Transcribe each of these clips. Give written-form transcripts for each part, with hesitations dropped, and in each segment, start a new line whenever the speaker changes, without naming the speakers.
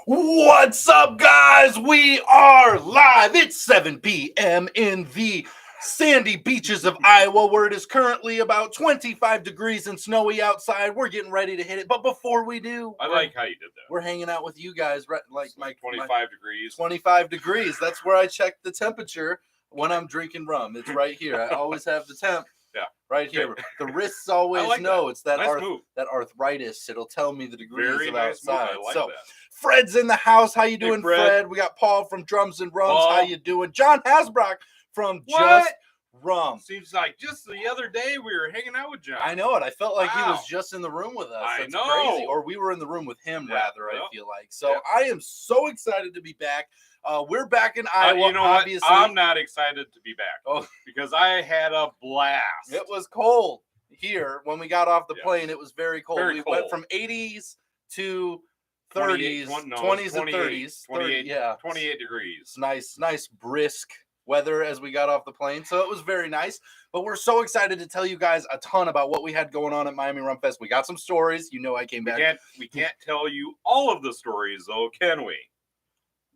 What's up, guys? We are live. It's 7 p.m. in the sandy beaches of Iowa, where it is currently about 25 degrees and snowy outside. We're getting ready to hit it. But before we do,
I like how you did that.
We're hanging out with you guys, right? Like
my 25 degrees.
25 degrees. That's where I check the temperature when I'm drinking rum. It's right here. I always have the temp.
Yeah.
Right here. The wrists always know. It's that
nice
that arthritis. It'll tell me the degrees
Very
of
nice
outside.
move. I like
so
that.
Fred's in the house. How you doing, Fred? We got Paul from Drums and Rums.
Paul.
How you doing? John Hasbrock from Just Rum.
Seems like just the other day we were hanging out with John.
I know it. I felt like he was just in the room with us. That's crazy. Or we were in the room with him, rather, I feel like. So I am so excited to be back. We're back in Iowa,
you know
obviously.
What? I'm not excited to be back because I had a blast.
It was cold here when we got off the plane. It was very cold. We went from 80s to 30s, 20s and 30s.
28 degrees.
Nice brisk weather as we got off the plane. So it was very nice. But we're so excited to tell you guys a ton about what we had going on at Miami Rum Fest. We got some stories. You know I came back.
We can't tell you all of the stories, though, can we?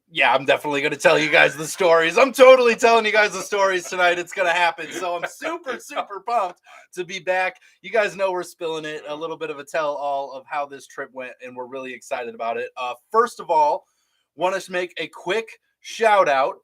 Yeah, I'm definitely going to tell you guys the stories. I'm totally telling you guys the stories tonight. It's going to happen. So I'm super pumped to be back. You guys know we're spilling it, a little bit of a tell-all of how this trip went, and we're really excited about it. First of all, want to make a quick shout-out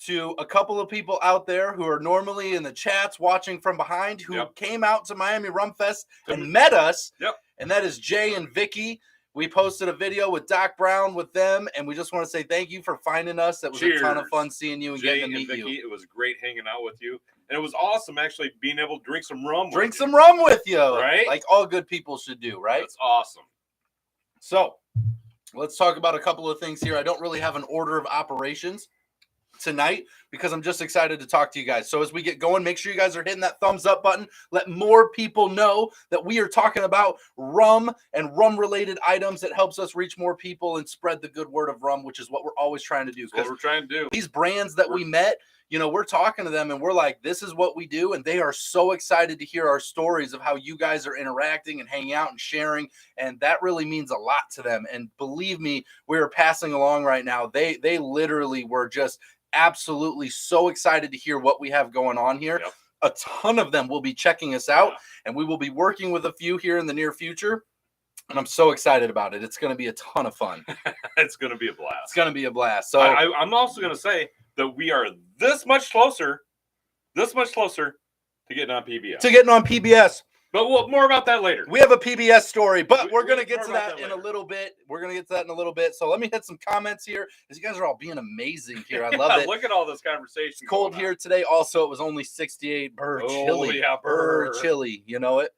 to a couple of people out there who are normally in the chats watching from behind who came out to Miami Rum Fest and met us, and that is Jay and Vicky. We posted a video with Doc Brown with them, and we just want to say thank you for finding us. That was a ton of fun seeing you and getting to meet you.
It was great hanging out with you, and it was awesome actually being able to drink some rum.
Drink some rum with you,
right?
Like all good people should do, right?
That's awesome.
So let's talk about a couple of things here. I don't really have an order of operations tonight because I'm just excited to talk to you guys. So as we get going, make sure you guys are hitting that thumbs up button. Let more people know that we are talking about rum and rum related items. That helps us reach more people and spread the good word of rum, which is what we're always trying to do.
That's what we're trying to do.
These brands that we met, you know, we're talking to them and we're like, this is what we do. And they are so excited to hear our stories of how you guys are interacting and hanging out and sharing. And that really means a lot to them. And believe me, we're passing along right now. They literally were just absolutely so excited to hear what we have going on here. A ton of them will be checking us out, and we will be working with a few here in the near future. And I'm so excited about it. It's going to be a ton of fun.
It's going to be a blast.
It's going to be a blast. So
I'm also going to say that we are this much closer to getting on PBS. But more about that later.
We have a PBS story, but we're going to get to that in a little bit. So let me hit some comments here, as you guys are all being amazing here. I love it.
Look at all this conversation.
It's cold here today. Also, it was only 68. Chilly.
Yeah,
chilly. You know it.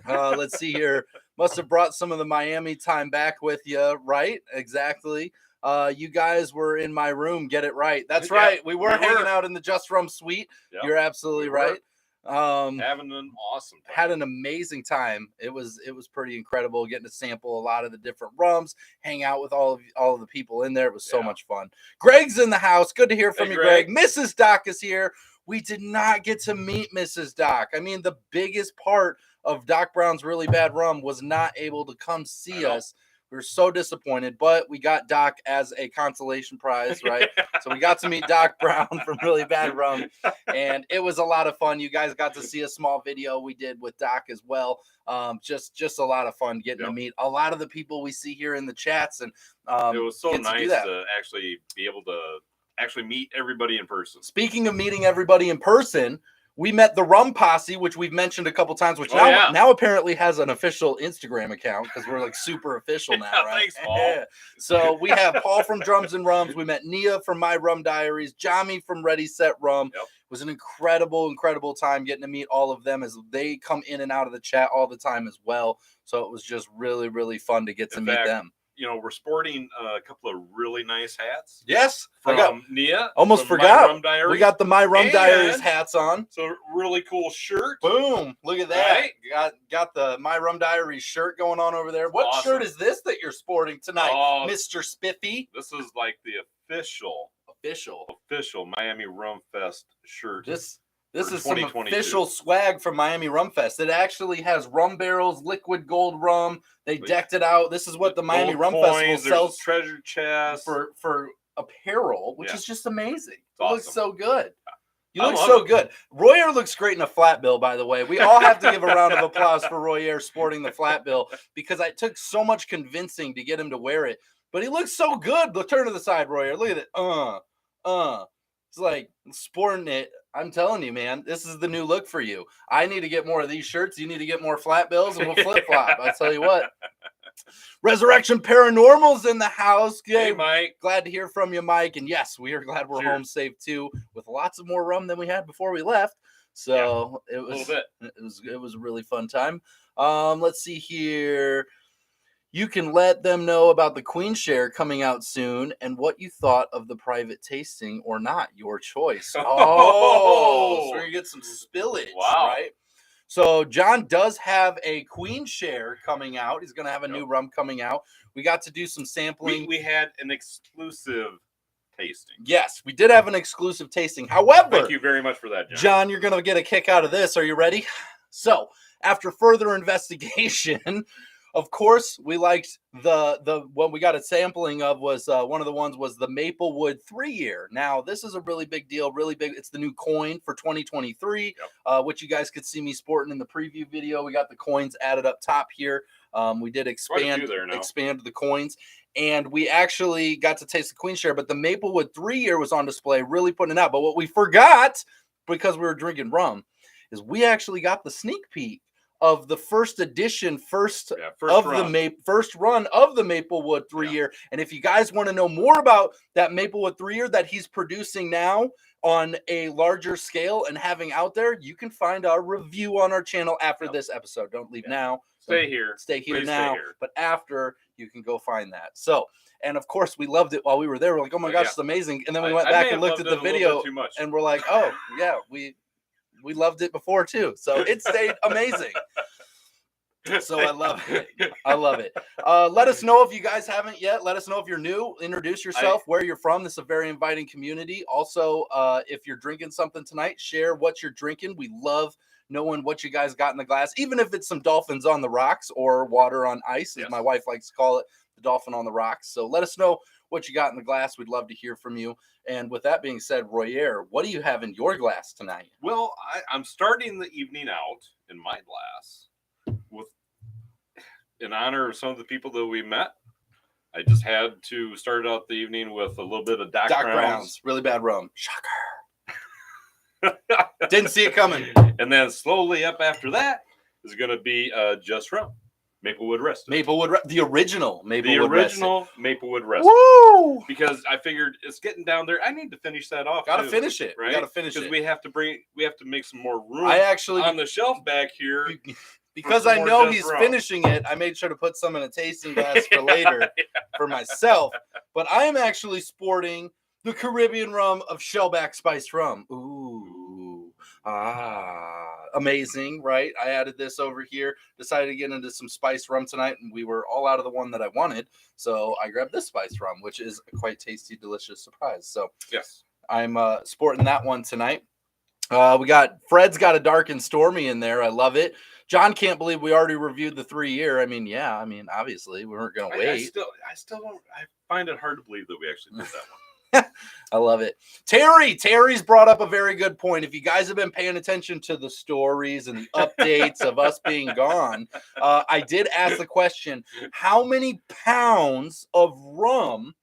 Let's see here. Must have brought some of the Miami time back with you, right? Exactly. You guys were in my room. Get it right. That's right. We were hanging out in the Just Rum suite. You're absolutely right.
Having an awesome time.
Had an amazing time. It was pretty incredible getting to sample a lot of the different rums, hang out with all of the people in there. It was so much fun. Greg's in the house. Good to hear from you, Greg. Mrs. Doc is here. We did not get to meet Mrs. Doc. I mean, the biggest part of Doc Brown's Really Bad Rum was not able to come see us. We were so disappointed, but we got Doc as a consolation prize, right? So we got to meet Doc Brown from Really Bad Rum, and it was a lot of fun. You guys got to see a small video we did with Doc as well. Just a lot of fun getting to meet a lot of the people we see here in the chats, and
it was so nice to actually be able to actually meet everybody in person.
Speaking of meeting everybody in person, we met the Rum Posse, which we've mentioned a couple times, which now apparently has an official Instagram account because we're like super official now, right?
Thanks, Paul.
So we have Paul from Drums and Rums. We met Nia from My Rum Diaries, Jami from Ready Set Rum. It was an incredible time getting to meet all of them as they come in and out of the chat all the time as well. So it was just really fun to get to meet them.
You know, we're sporting a couple of really nice hats.
Yes.
From Nia.
Almost forgot. We got the My Rum Diaries hats on.
So really cool shirt.
Boom. Look at that. Right? Got the My Rum Diaries shirt going on over there. What shirt is this that you're sporting tonight, Mr. Spiffy?
This is like the official Miami Rum Fest shirt.
This is some official swag from Miami Rum Fest. It actually has rum barrels, liquid gold rum. They decked it out. This is what the Miami Rum Festival sells.
Treasure chest
for apparel, which is just amazing. It looks so good. You
I
look so good. Royer looks great in a flat bill, by the way. We all have to give a round of applause for Royer sporting the flat bill because it took so much convincing to get him to wear it. But he looks so good. Look, turn to the side, Royer. Look at it. It's like sporting it. I'm telling you, man, this is the new look for you. I need to get more of these shirts. You need to get more flat bills, and we'll flip-flop. I'll tell you what. Resurrection Paranormal's in the house.
Hey, Mike.
Glad to hear from you, Mike. And yes, we are glad we're home safe too, with lots of more rum than we had before we left. So it was a really fun time. Let's see here. You can let them know about the Queen Share coming out soon and what you thought of the private tasting or not. Your choice. Oh, so we're going to get some spillage, right? So John does have a Queen Share coming out. He's going to have a new rum coming out. We got to do some sampling.
We had an exclusive tasting.
Yes, we did have an exclusive tasting. However,
thank you very much for that, John.
John, you're going to get a kick out of this. Are you ready? So after further investigation, of course, we liked the what we got a sampling of was one of the ones was the Maplewood 3-year. Now, this is a really big deal, really big. It's the new coin for 2023, which you guys could see me sporting in the preview video. We got the coins added up top here. We did expand the coins, and we actually got to taste the Queen Share, but the Maplewood 3-year was on display, really putting it out. But what we forgot, because we were drinking rum, is we actually got the sneak peek of the first edition, first run of the Maplewood 3-year. And if you guys want to know more about that Maplewood 3-year that he's producing now on a larger scale and having out there, you can find our review on our channel after this episode. Don't leave now.
Stay here.
Stay here now. But after, you can go find that. So, and of course, we loved it while we were there. We're like, oh my gosh, it's amazing. And then we went back and looked at the video and we're like, oh, yeah, we loved it before too. So it stayed amazing. So I love it. I love it. Let us know if you guys haven't yet. Let us know if you're new. Introduce yourself, where you're from. This is a very inviting community. Also, if you're drinking something tonight, share what you're drinking. We love knowing what you guys got in the glass, even if it's some dolphins on the rocks or water on ice, as my wife likes to call it, the dolphin on the rocks. So let us know what you got in the glass. We'd love to hear from you. And with that being said, Royer, what do you have in your glass tonight?
Well, I'm starting the evening out in my glass with, in honor of some of the people that we met. I just had to start out the evening with a little bit of Doc Brown's.
Really bad rum. Shocker. Didn't see it coming.
And then slowly up after that is going to be Just Rum. Maplewood Rest.
The original Maplewood
Rest.
Woo!
Because I figured it's getting down there. I need to finish that off.
Gotta finish it.
Right?
Gotta finish it.
Because we have to make some more room on the shelf back here.
Because I know he's finishing it, I made sure to put some in a tasting glass for later for myself. But I am actually sporting the Caribbean rum of Shellback Spiced Rum. Amazing, right? I added this over here, decided to get into some spiced rum tonight, and we were all out of the one that I wanted. So I grabbed this spiced rum, which is a quite tasty, delicious surprise. So
yes,
I'm sporting that one tonight. Fred's got a Dark and Stormy in there. I love it. John can't believe we already reviewed the 3-year. Obviously we weren't going to wait.
I still don't. I find it hard to believe that we actually did that one.
I love it. Terry's brought up a very good point. If you guys have been paying attention to the stories and the updates of us being gone, I did ask the question, how many pounds of rum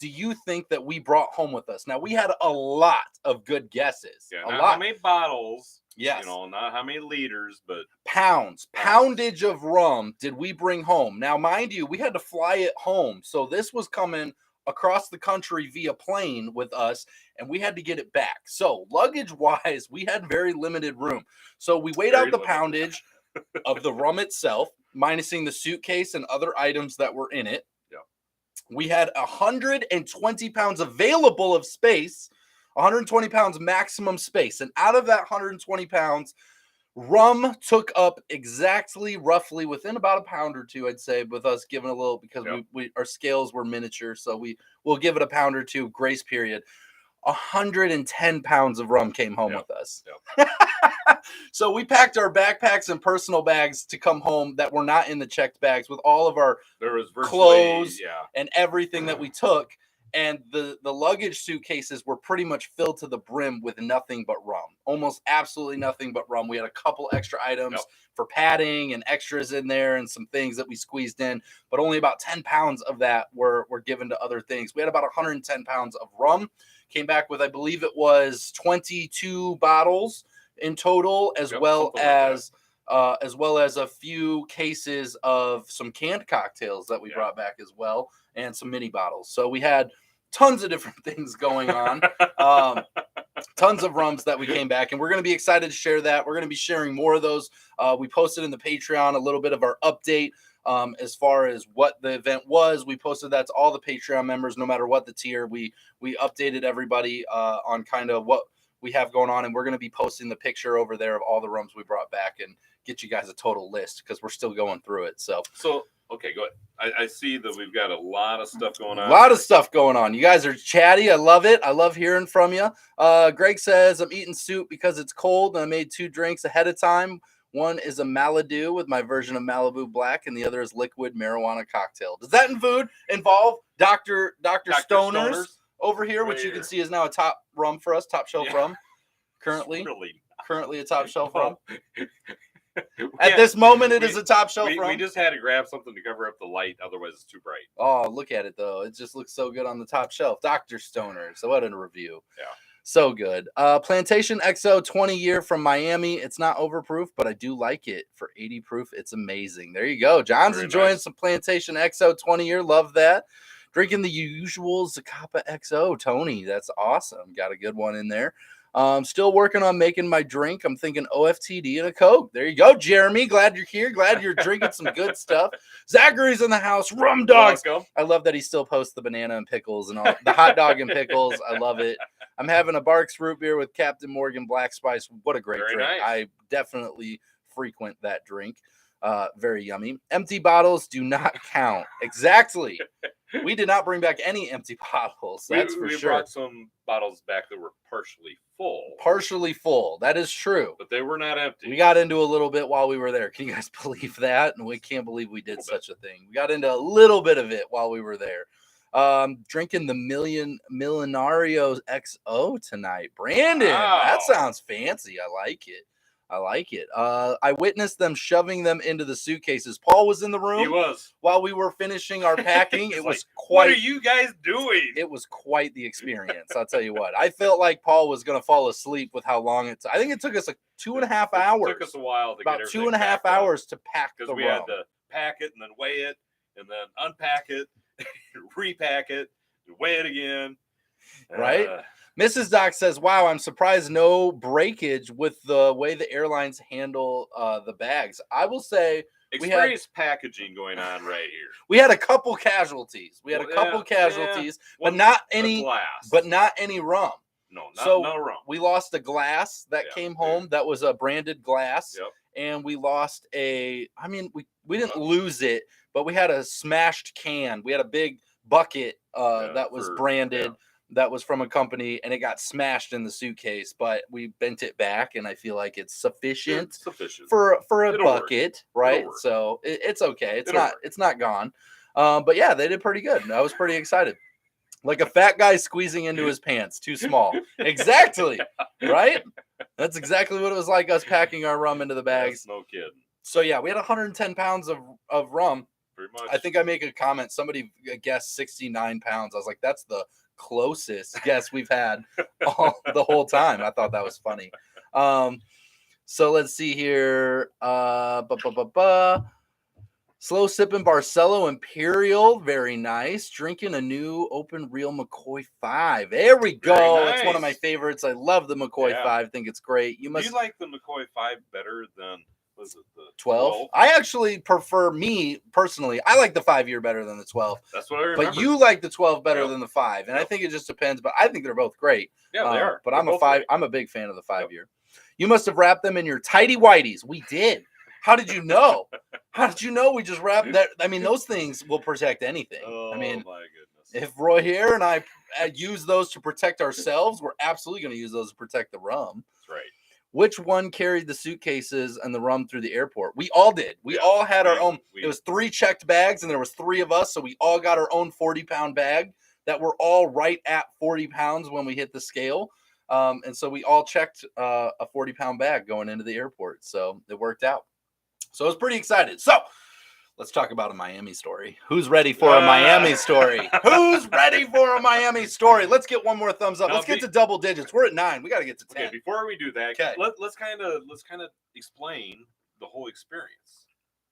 do you think that we brought home with us? Now, we had a lot of good guesses.
Yeah, not how many bottles.
Yes.
Not how many liters, but
poundage of rum did we bring home? Now, mind you, we had to fly it home. So this was coming across the country via plane with us, and we had to get it back. So luggage wise, we had very limited room. So we weighed out the poundage of the rum itself, minusing the suitcase and other items that were in it.
Yeah.
We had 120 pounds available of space, 120 pounds maximum space. And out of that 120 pounds, rum took up exactly, roughly within about a pound or two, I'd say, with us giving a little, because our scales were miniature. So we'll give it a pound or two grace period. 110 pounds of rum came home with us.
Yep.
So we packed our backpacks and personal bags to come home that were not in the checked bags with all of our
There was virtually,
clothes and everything that we took. And the luggage suitcases were pretty much filled to the brim with nothing but rum. Almost absolutely nothing but rum. We had a couple extra items for padding and extras in there and some things that we squeezed in, but only about 10 pounds of that were given to other things. We had about 110 pounds of rum. Came back with, I believe it was 22 bottles in total, as well as a few cases of some canned cocktails that we brought back as well, and some mini bottles. So we had tons of different things going on. Tons of rums that we came back, and we're going to be excited to share that. We're going to be sharing more of those. We posted in the Patreon a little bit of our update as far as what the event was. We posted that to all the Patreon members, no matter what the tier. We updated everybody on kind of what we have going on, and we're going to be posting the picture over there of all the rums we brought back and get you guys a total list because we're still going through it. So okay, go ahead. I see that we've got a lot of stuff going on. A lot of stuff going on. You guys are chatty. I love it. I love hearing from you. Greg says, I'm eating soup because it's cold, and I made 2 drinks ahead of time. One is a Malibu with my version of Malibu Black, and the other is liquid marijuana cocktail. Does that involve Dr. Stoner's over here, which you can see is now a top rum for us, top shelf rum. Currently a top shelf rum. At this moment, it is a top shelf rum.
We just had to grab something to cover up the light, otherwise it's too bright.
Oh, look at it, though. It just looks so good on the top shelf. Dr. Stoner. So what a review.
Yeah.
So good. Plantation XO 20 year from Miami. It's not overproof, but I do like it. For 80 proof, it's amazing. There you go. John's enjoying some Plantation XO 20 year. Love that. Drinking the usual Zacapa XO. Tony, that's awesome. Got a good one in there. Still working on making my drink. I'm thinking OFTD and a Coke. There you go, Jeremy. Glad you're here. Glad you're drinking some good stuff. Zachary's in the house. Rum dogs.
Welcome.
I love that he still posts the banana and pickles and all the hot dog and pickles. I love it. I'm having a Barks root beer with Captain Morgan Black Spice. What a great drink.
Nice.
I definitely frequent that drink. Very yummy. Empty bottles do not count. Exactly. We did not bring back any empty bottles. That's for sure.
We brought some bottles back that were partially full.
Partially full. That is true.
But they were not empty.
We got into a little bit while we were there. Can you guys believe that? And we can't believe we did such a thing. We got into a little bit of it while we were there. Drinking the Millenarios XO tonight. Brandon, that sounds fancy. I like it. I witnessed them shoving them into the suitcases. Paul was in the room.
He was.
While we were finishing our packing. It was
what are you guys doing?
It was quite the experience. I'll tell you what. I felt like Paul was going to fall asleep with how long it took. I think it took us like 2.5 hours.
It took us a while to
about 2.5 hours to pack the rum.
Because we had to pack it and then weigh it and then unpack it, repack it, weigh it again.
Right? Mrs. Doc says, wow, I'm surprised no breakage with the way the airlines handle the bags. I will say
experienced packaging going on right here.
We had a couple casualties. But not any
glass.
But not any rum.
No rum.
We lost a glass that came home that was a branded glass.
Yep.
And we lost we didn't lose it, but we had a smashed can. We had a big bucket that was branded. Yeah. That was from a company, and it got smashed in the suitcase, but we bent it back, and I feel like it's sufficient for a bucket, right? So it's okay. It's not gone. But yeah, they did pretty good. I was pretty excited. Like a fat guy squeezing into his pants, too small. Exactly. Right? That's exactly what it was like us packing our rum into the bags.
Yes, no kidding.
So yeah, we had 110 pounds of rum.
Pretty much.
I think I make a comment. Somebody guessed 69 pounds. I was like, that's the closest guess we've had the whole time. I thought that was funny. So let's see here. Slow sipping Barcelo Imperial, very nice. Drinking a new open reel McCoy 5. There we go. Nice. That's one of my favorites. I love the McCoy 5. I think it's great.
Do you like the McCoy 5 better than was it the
12? I actually prefer, me personally, I like the 5-year better than the 12.
That's what I remember.
But you like the 12 better than the 5. And I think it just depends, but I think they're both great.
Yeah, they are.
But I'm a big fan of the 5-year. You must have wrapped them in your tighty whities. We did. How did you know? How did you know we just wrapped that? I mean, those things will protect anything.
Oh,
I mean,
my goodness.
If Royer and I use those to protect ourselves, we're absolutely going to use those to protect the rum.
That's right.
Which one carried the suitcases and the rum through the airport? We all did. We all had our own. It was 3 checked bags, and there was 3 of us, so we all got our own 40-pound bag that were all right at 40 pounds when we hit the scale. And so we all checked a 40-pound bag going into the airport. So it worked out. So I was pretty excited. So let's talk about a Miami story. Who's ready for a Miami story? Who's ready for a Miami story? Let's get one more thumbs up. Let's get to double digits. We're at 9. We got to get to 10.
Okay, before we do that, let's kind of explain the whole experience.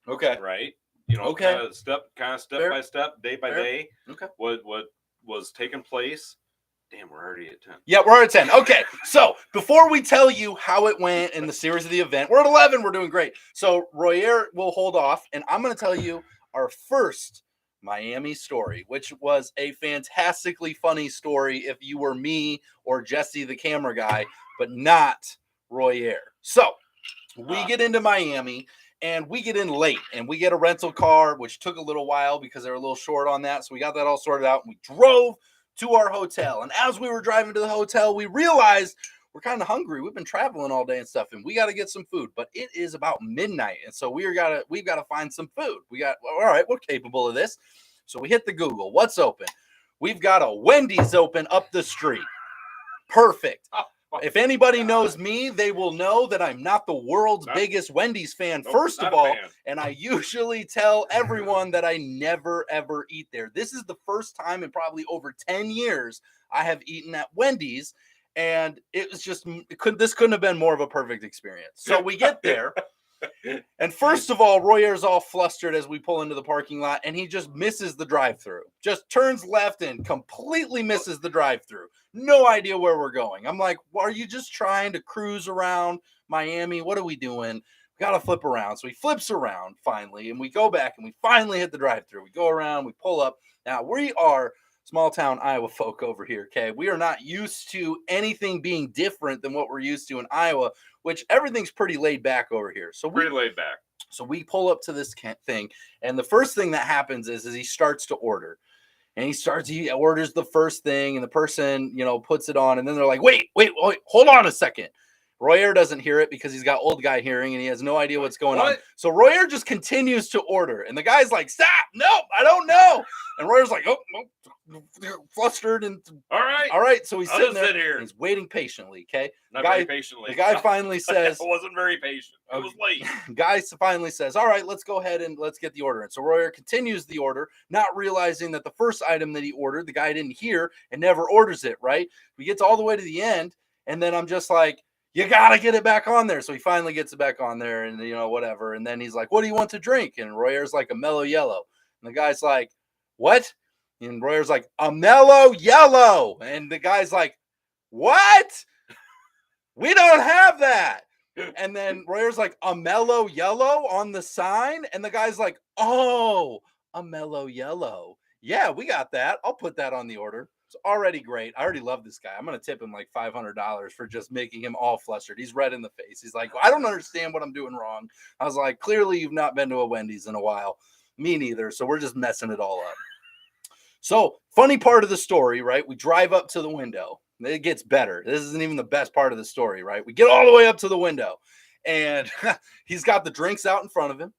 Okay.
Right? You know, kind of step by step, day by day.
Okay.
What was taking place. Damn, we're already at 10.
Yeah, we're at 10. Okay, so before we tell you how it went in the series of the event, we're at 11. We're doing great. So Royer will hold off, and I'm going to tell you our first Miami story, which was a fantastically funny story if you were me or Jesse, the camera guy, but not Royer. So we get into Miami, and we get in late, and we get a rental car, which took a little while because they were a little short on that. So we got that all sorted out, and we drove to our hotel. And as we were driving to the hotel, we realized we're kind of hungry. We've been traveling all day and stuff, and we got to get some food. But it is about midnight, and so we've got to find some food. All right, we're capable of this. So we hit the Google. What's open? We've got a Wendy's open up the street. Perfect. If anybody knows me, they will know that I'm not the world's biggest Wendy's fan, first of all, and I usually tell everyone that I never, ever eat there. This is the first time in probably over 10 years I have eaten at Wendy's, and it was just, this couldn't have been more of a perfect experience. So we get there, and first of all, Royer's all flustered as we pull into the parking lot, and he just misses the drive-thru. Just turns left and completely misses the drive-thru. No idea where we're going. I'm like, well, are you just trying to cruise around Miami? What are we doing? We got to flip around. So he flips around finally, and we go back, and we finally hit the drive-thru. We go around, we pull up. Now, we are small town Iowa folk over here, okay? We are not used to anything being different than what we're used to in Iowa, which everything's pretty laid back over here. So
pretty laid back.
So we pull up to this thing, and the first thing that happens is he starts to order. And he orders the first thing, and the person, puts it on, and then they're like, wait, hold on a second. Royer doesn't hear it because he's got old guy hearing, and he has no idea what's going on. So Royer just continues to order, and the guy's like, stop, nope, I don't know. And Royer's like, oh, flustered, and all right. So he's sitting there, and he's waiting patiently, okay?
Very patiently.
The guy finally says,
I wasn't very patient. It was late.
Guy finally says, all right, let's go ahead and let's get the order. And so Royer continues the order, not realizing that the first item that he ordered, the guy didn't hear and never orders it, right? We get all the way to the end, and then I'm just like, you got to get it back on there. So he finally gets it back on there, and, whatever. And then he's like, what do you want to drink? And Royer's like, a mellow yellow. And the guy's like, what? And Royer's like, a mellow yellow. And the guy's like, what? We don't have that. And then Royer's like, a mellow yellow on the sign? And the guy's like, oh, a mellow yellow. Yeah, we got that. I'll put that on the order. It's already great. I already love this guy. I'm going to tip him like $500 for just making him all flustered. He's red in the face. He's like, I don't understand what I'm doing wrong. I was like, clearly you've not been to a Wendy's in a while. Me neither. So we're just messing it all up. So funny part of the story, right? We drive up to the window. It gets better. This isn't even the best part of the story, right? We get all the way up to the window, and he's got the drinks out in front of him.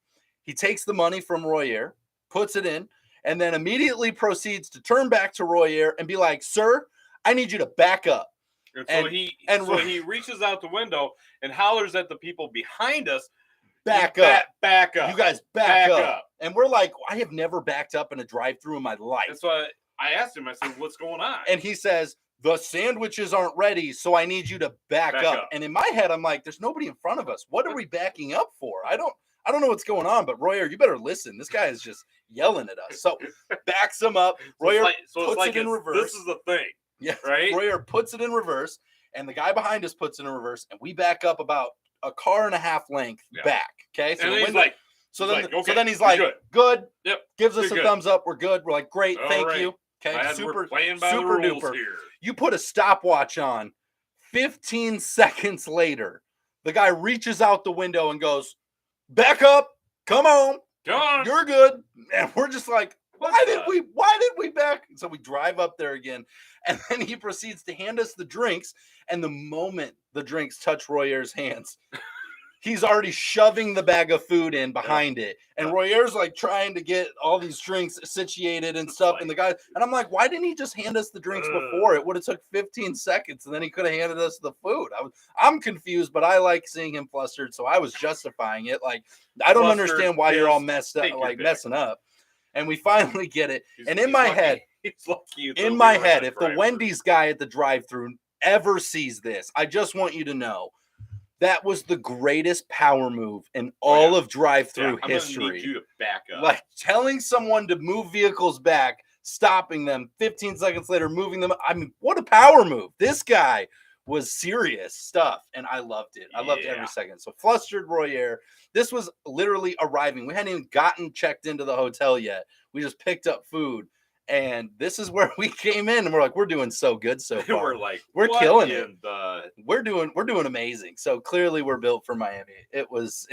He takes the money from Royer, puts it in, and then immediately proceeds to turn back to Royer and be like, sir, I need you to back up.
And so he reaches out the window and hollers at the people behind us,
Back up.
You
guys back up. And we're like, I have never backed up in a drive-thru in my life.
That's why I asked him, I said, what's going on?
And he says, the sandwiches aren't ready, so I need you to back up. And in my head, I'm like, there's nobody in front of us. What are we backing up for? I don't know what's going on, but Royer, you better listen. This guy is just yelling at us. So backs him up. Royer puts it in reverse.
This is the thing.
Yeah,
right?
Royer puts it in reverse, and the guy behind us puts it in reverse, and we back up about a car and a half length back. Okay. So then he's like, good.
Yep.
Gives us a thumbs up. We're good. We're like, great. Thank you. Okay.
We're playing by the rules
duper.
Here.
You put a stopwatch on. 15 seconds later, the guy reaches out the window and goes, back up. Come on.
You're
good. And we're just like, Why did we back? So we drive up there again, and then he proceeds to hand us the drinks. And the moment the drinks touch Royer's hands, he's already shoving the bag of food in behind it. And Royer's like trying to get all these drinks situated and stuff. And the guy, and I'm like, why didn't he just hand us the drinks before? It would have took 15 seconds and then he could have handed us the food. I'm confused, but I like seeing him flustered. So I was justifying it. Like, I don't understand why you're all messed up, like messing up. And we finally get it. And in my head, if the Wendy's guy at the drive-thru ever sees this, I just want you to know that was the greatest power move in all of drive-thru history.
I'm gonna need you to back up.
Like telling someone to move vehicles back, stopping them, 15 seconds later, moving them. I mean, what a power move. This guy was serious stuff, and I loved it. I loved every second. So flustered Royer. This was literally arriving. We hadn't even gotten checked into the hotel yet. We just picked up food. And this is where we came in, and we're like, we're doing so good so far. we're killing it. We're doing amazing. So clearly, we're built for Miami. It was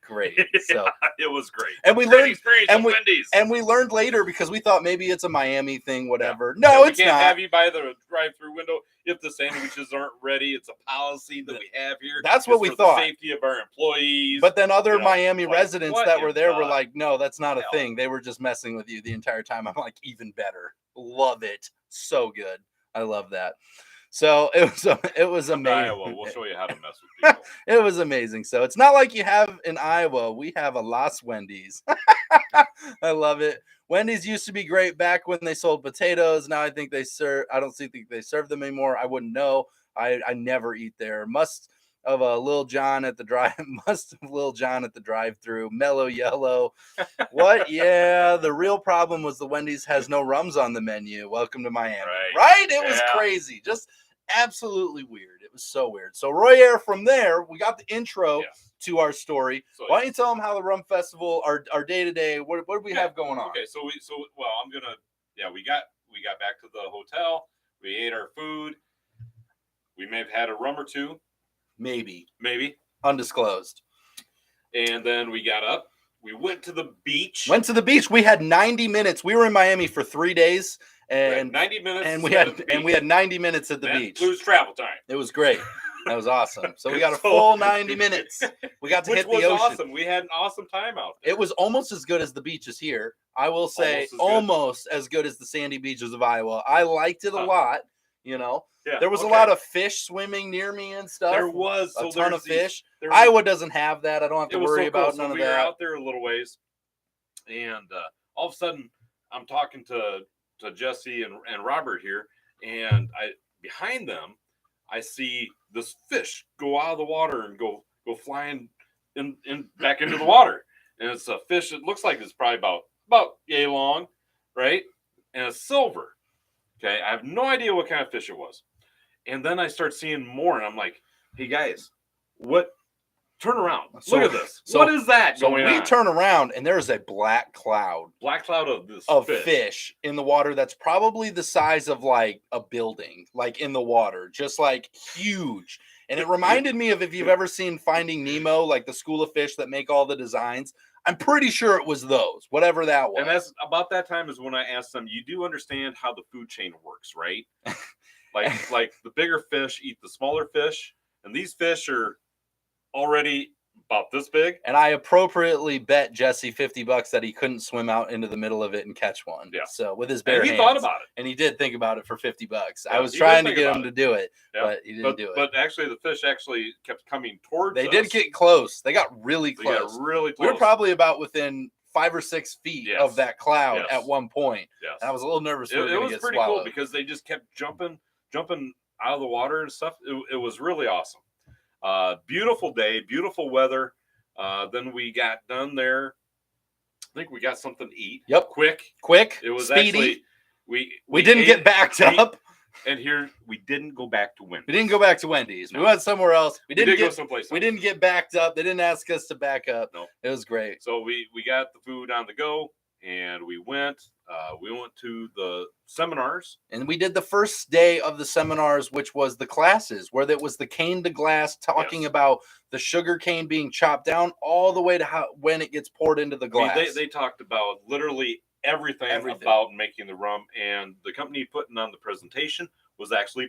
great. So
it was great.
And we learned, and we learned later because we thought maybe it's a Miami thing, whatever. Yeah. No, it's not. We can't
have you by the drive-through window if the sandwiches aren't ready. It's a policy that we have here.
That's what we thought.
The safety of our employees.
But then other Miami residents that were there were like, no, that's not a thing. They were just messing with you the entire time. I'm like, even better. Love it. So good. I love that. So it was amazing.
Iowa, we'll show you how to mess with people.
It was amazing. So it's not like you have in Iowa. We have a Las Wendy's. I love it. Wendy's used to be great back when they sold potatoes. Now I think they serve. I don't think they serve them anymore. I wouldn't know. I never eat there. Must have Lil John at the drive-through. Mellow Yellow. What? Yeah. The real problem was the Wendy's has no Rums on the menu. Welcome to Miami. Right? It was crazy. Just absolutely weird. It was so weird. So Royer, from there, we got the intro to our story. So, why don't you tell them how the Rum Festival, our day-to-day, what do we have going on?
Okay, we got back to the hotel. We ate our food. We may have had a rum or two.
Maybe.
Undisclosed. And then we got up. We went to the beach.
We had 90 minutes. We were in Miami for 3 days. And
90 minutes.
And we had 90 minutes at the beach.
Lose travel time.
It was great. That was awesome. So we got a full 90 minutes. We got to hit the ocean.
Awesome. We had an awesome time out there.
It was almost as good as the beaches here. I will say almost as good as the sandy beaches of Iowa. I liked it a lot, you know. Yeah, there was a lot of fish swimming near me and stuff.
There was
a ton of fish. Iowa doesn't have that. I don't have to worry about none of that. We were
out there a little ways, and all of a sudden, I'm talking to Jesse and Robert here, and behind them, I see this fish go out of the water and go flying in back into the water, and it's a fish. It looks like it's probably about yay long, right? And it's silver. Okay, I have no idea what kind of fish it was. And then I start seeing more, and I'm like, hey, guys, what? Turn around. Look at this. What is that going on?
We turn around, and there's a black cloud.
Of
fish in the water that's probably the size of, like, a building, like, in the water. Just, like, huge. And it reminded me of if you've ever seen Finding Nemo, like the school of fish that make all the designs. I'm pretty sure it was those, whatever that was.
And that's about that time is when I asked them, you do understand how the food chain works, right? like the bigger fish eat the smaller fish, and these fish are already about this big.
And I appropriately bet Jesse $50 that he couldn't swim out into the middle of it and catch one.
Yeah.
So with his bare hands.
He thought about it.
And he did think about it for $50. Yeah, I was trying to get him to do it, but he didn't do it.
But actually, the fish actually kept coming towards us.
They did get close. They got really close. We were probably about within 5 or 6 feet of that cloud at one point.
Yes.
And I was a little nervous.
It was pretty cool because they just kept jumping out of the water and stuff. It was really awesome. Beautiful day, beautiful weather. Then we got done there. I think we got something to eat.
Yep.
Quick. It was
speedy.
Actually
we didn't get backed up.
And here we didn't go back to Wendy's.
We didn't go back to Wendy's. No. We went somewhere else. We did
go someplace else.
We didn't get backed up. They didn't ask us to back up.
No.
It was great.
So we got the food on the go, and we went to the seminars.
And we did the first day of the seminars, which was the classes, where it was the cane to glass, talking about the sugar cane being chopped down all the way to when it gets poured into the glass.
They talked about literally everything about making the rum. And the company putting on the presentation was actually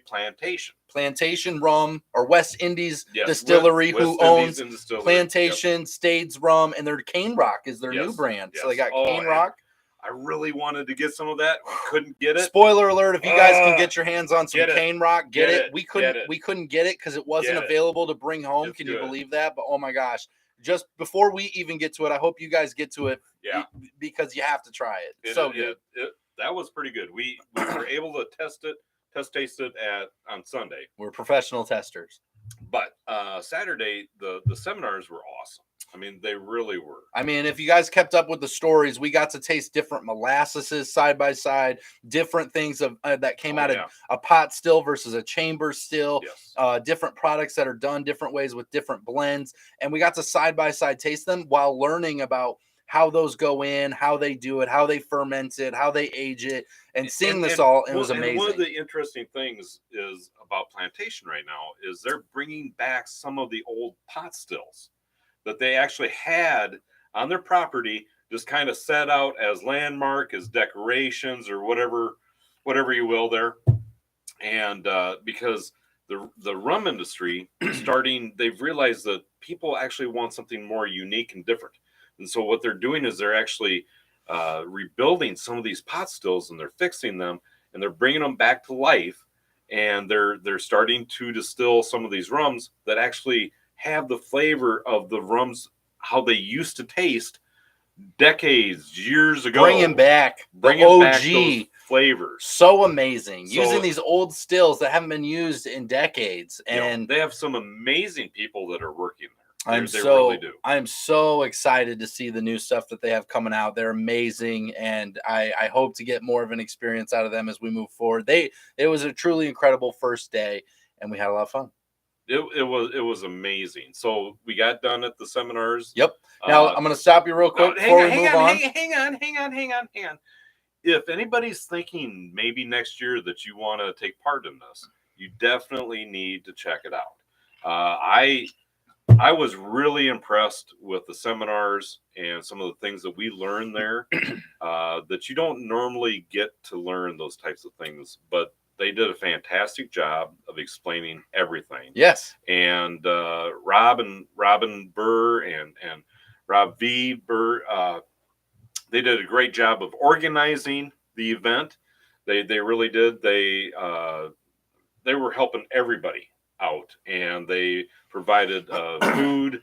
Plantation Rum, or West Indies Distillery,
West
who
Indies
owns Plantation, Stades Rum, and their Cane Rock is their new brand. So they got Cane Rock.
I really wanted to get some of that. We couldn't get it.
Spoiler alert, if you guys can get your hands on some Cane Rock, get it. We couldn't get it because it wasn't available to bring home. Can you believe that? But oh my gosh. Just before we even get to it, I hope you guys get to it because you have to try it. So good.
That was pretty good. We were able to taste it on Sunday.
We're professional testers.
But Saturday, the seminars were awesome. I mean, they really were.
I mean, if you guys kept up with the stories, we got to taste different molasses side by side, different things that came out of a pot still versus a chamber still, different products that are done different ways with different blends. And we got to side by side taste them while learning about how those go in, how they do it, how they ferment it, how they age it, and seeing this all, it was amazing.
And one of the interesting things is about Plantation right now is they're bringing back some of the old pot stills that they actually had on their property, just kind of set out as landmark, as decorations, or whatever you will there. And because the rum industry they've realized that people actually want something more unique and different. And so what they're doing is they're actually rebuilding some of these pot stills, and they're fixing them, and they're bringing them back to life. And they're starting to distill some of these rums that actually have the flavor of the rums, how they used to taste years ago.
Bringing back those
flavors.
So amazing. Using these old stills that haven't been used in decades. And
they have some amazing people that are working there.
I'm so excited to see the new stuff that they have coming out. They're amazing, and I hope to get more of an experience out of them as we move forward. It was a truly incredible first day, and we had a lot of fun.
It was amazing. So we got done at the seminars.
Yep. Now I'm going to stop you real quick before we move on.
Hang on. If anybody's thinking maybe next year that you want to take part in this, you definitely need to check it out. I was really impressed with the seminars and some of the things that we learned there that you don't normally get to learn those types of things, but they did a fantastic job of explaining everything.
Yes.
And Robin Burr and Rob V. Burr, they did a great job of organizing the event. They really did. They were helping everybody out, and they provided food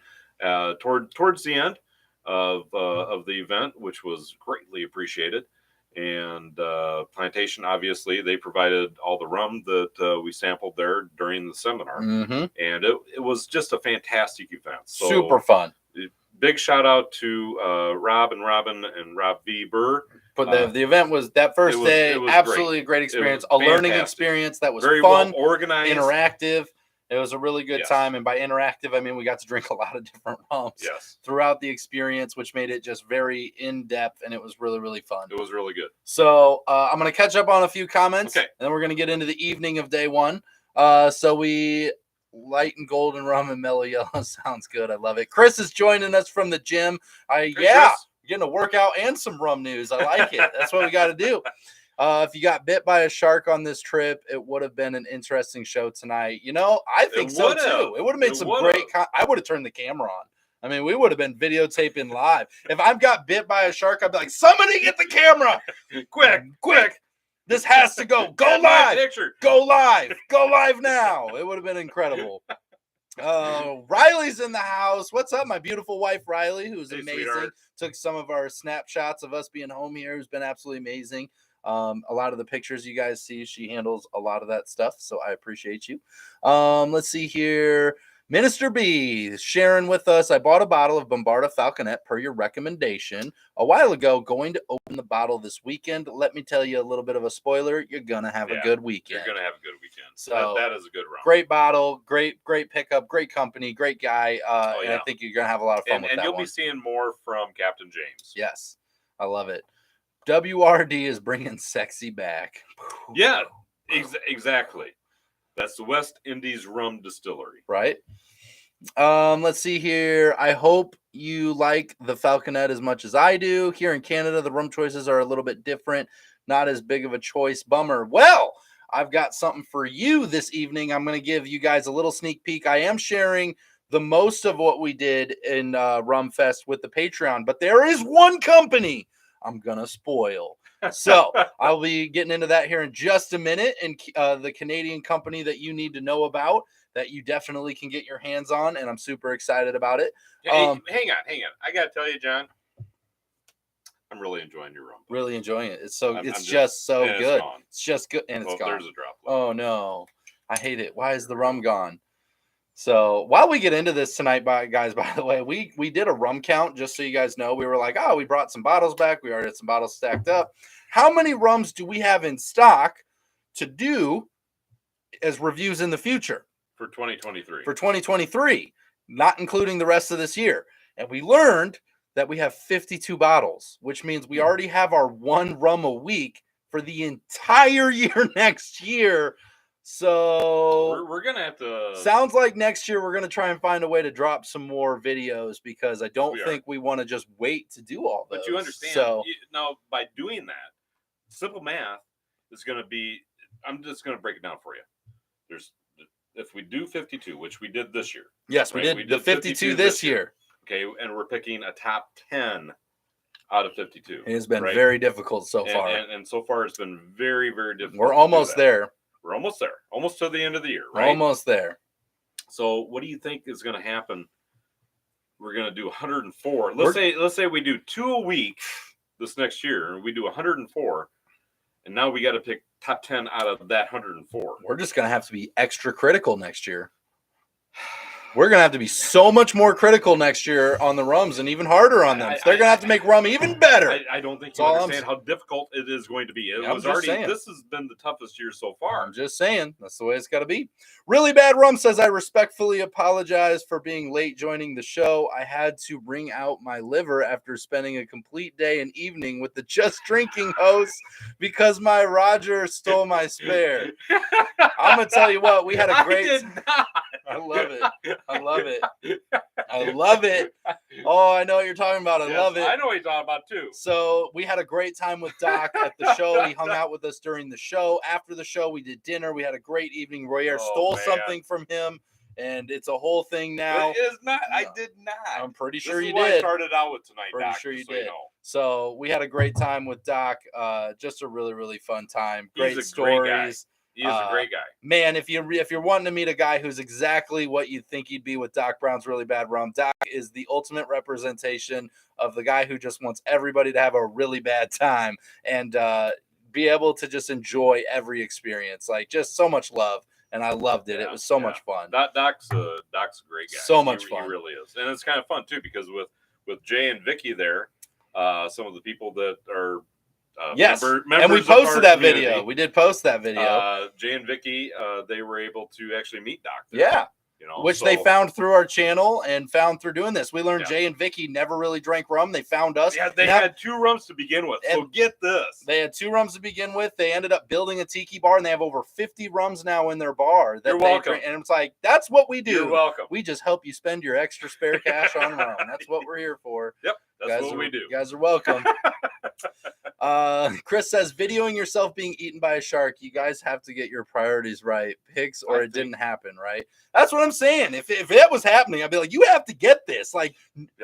towards the end of the event, which was greatly appreciated. And Plantation, obviously, they provided all the rum that we sampled there during the seminar.
Mm-hmm.
And it was just a fantastic event. So,
super fun.
Big shout out to Rob and Robin and Rob V. Burr.
But the event was that first day, absolutely a great experience, a learning experience that was
very
fun,
well organized,
interactive. It was a really good time, and by interactive, I mean we got to drink a lot of different rums throughout the experience, which made it just very in-depth, and it was really, really fun.
It was really good.
So I'm going to catch up on a few comments, and then we're going to get into the evening of day one. So we light and golden rum and mellow yellow sounds good. I love it. Chris is joining us from the gym. Chris. Getting a workout and some rum news. I like it. That's what we got to do. If you got bit by a shark on this trip, it would have been an interesting show tonight. You know, I think so too. It would have made some great. I would have turned the camera on. I mean, we would have been videotaping live. If I've got bit by a shark, I'd be like, somebody get the camera. Quick. This has to go. Go live. Go live now. It would have been incredible. Riley's in the house. What's up, my beautiful wife, Riley, who's amazing. Sweetheart. Took some of our snapshots of us being home here, who's been absolutely amazing. A lot of the pictures you guys see, she handles a lot of that stuff, so I appreciate you. Let's see here. Minister B sharing with us, I bought a bottle of Bombarda Falconet per your recommendation a while ago, going to open the bottle this weekend. Let me tell you a little bit of a spoiler. You're going to have a good weekend.
You're going to have a good weekend.
So
that is a good run.
Great bottle, great pickup, great company, great guy. And I think you're going to have a lot of fun with that one.
And you'll be seeing more from Captain James.
Yes, I love it. WRD is bringing sexy back.
Yeah, exactly. That's the West Indies Rum Distillery.
Right. Let's see here. I hope you like the Falconet as much as I do. Here in Canada, the rum choices are a little bit different. Not as big of a choice. Bummer. Well, I've got something for you this evening. I'm going to give you guys a little sneak peek. I am sharing the most of what we did in Rum Fest with the Patreon, but there is one company I'm going to spoil. So I'll be getting into that here in just a minute. And the Canadian company that you need to know about that you definitely can get your hands on. And I'm super excited about it.
Hey, hang on. I got to tell you, John, I'm really enjoying your rum.
Really enjoying it. It's just so good. It's just good. And it's gone.
There's a drop.
Oh, no. I hate it. Why is the rum gone? So while we get into this tonight, guys, by the way, we did a rum count, just so you guys know. We were like, oh, we brought some bottles back. We already had some bottles stacked up. How many rums do we have in stock to do as reviews in the future?
For 2023.
For 2023, not including the rest of this year. And we learned that we have 52 bottles, which means we already have our one rum a week for the entire year next year. So
we're gonna have to.
Sounds like next year we're gonna try and find a way to drop some more videos because I don't think we want to just wait to do all those.
But you understand?
So
now by doing that, simple math is gonna be. I'm just gonna break it down for you. If we do 52, which we did this year.
Yes, right? we did the 52 this year.
Okay, and we're picking a top 10 out of 52.
It has been very difficult so far.
And so far it's been very, very difficult.
We're almost there.
We're almost there. Almost to the end of the year, right?
Almost there.
So what do you think is going to happen? We're going to do 104. Let's say we do 2 a week this next year, and we do 104, and now we got to pick top 10 out of that 104.
We're just going to have to be extra critical next year. We're going to have to be so much more critical next year on the rums and even harder on them. They're going to have to make rum even better.
I don't think you understand how difficult it is going to be. This has been the toughest year so far.
I'm just saying. That's the way it's got to be. Really Bad Rum says, I respectfully apologize for being late joining the show. I had to wring out my liver after spending a complete day and evening with the Just Drinking host because my Roger stole my spare. I'm going to tell you what, we had a great...
I did not.
I love it. I love it. I love it. Oh, I know what you're talking about. I love it.
I know what you're talking about too.
So we had a great time with Doc at the show. He hung out with us during the show. After the show, we did dinner. We had a great evening. Royer stole something from him, and it's a whole thing now.
It is not. I did not.
I'm pretty sure you
did.
I
started out with tonight,
pretty
Doc.
Sure you did. So we had a great time with Doc. Just a really, really fun time. Great stories.
He is a great guy.
Man, if you're wanting to meet a guy who's exactly what you'd think he'd be with Doc Brown's Really Bad Rum, Doc is the ultimate representation of the guy who just wants everybody to have a really bad time and be able to just enjoy every experience. Like, just so much love, and I loved it. It was so much fun.
Doc's a great guy.
So much fun.
He really is. And it's kind of fun, too, because with Jay and Vicky there, some of the people that are
yes,
members
and we posted that
community.
video. We did post that video.
Jay and Vicky, they were able to actually meet Doc there,
yeah, which they found through our channel and found through doing this. We learned Jay and Vicky never really drank rum. They found us.
Yeah, they had 2 rums to begin with. So get this.
They had 2 rums to begin with. They ended up building a tiki bar, and they have over 50 rums now in their bar.
You're welcome.
And it's like, that's what we do.
You're welcome.
We just help you spend your extra spare cash on rum. That's what we're here for.
Yep, that's what we do.
You guys are welcome. Chris says, videoing yourself being eaten by a shark. You guys have to get your priorities right. Pigs or it didn't happen, right? That's what I'm saying. If it was happening, I'd be like, you have to get this. Like,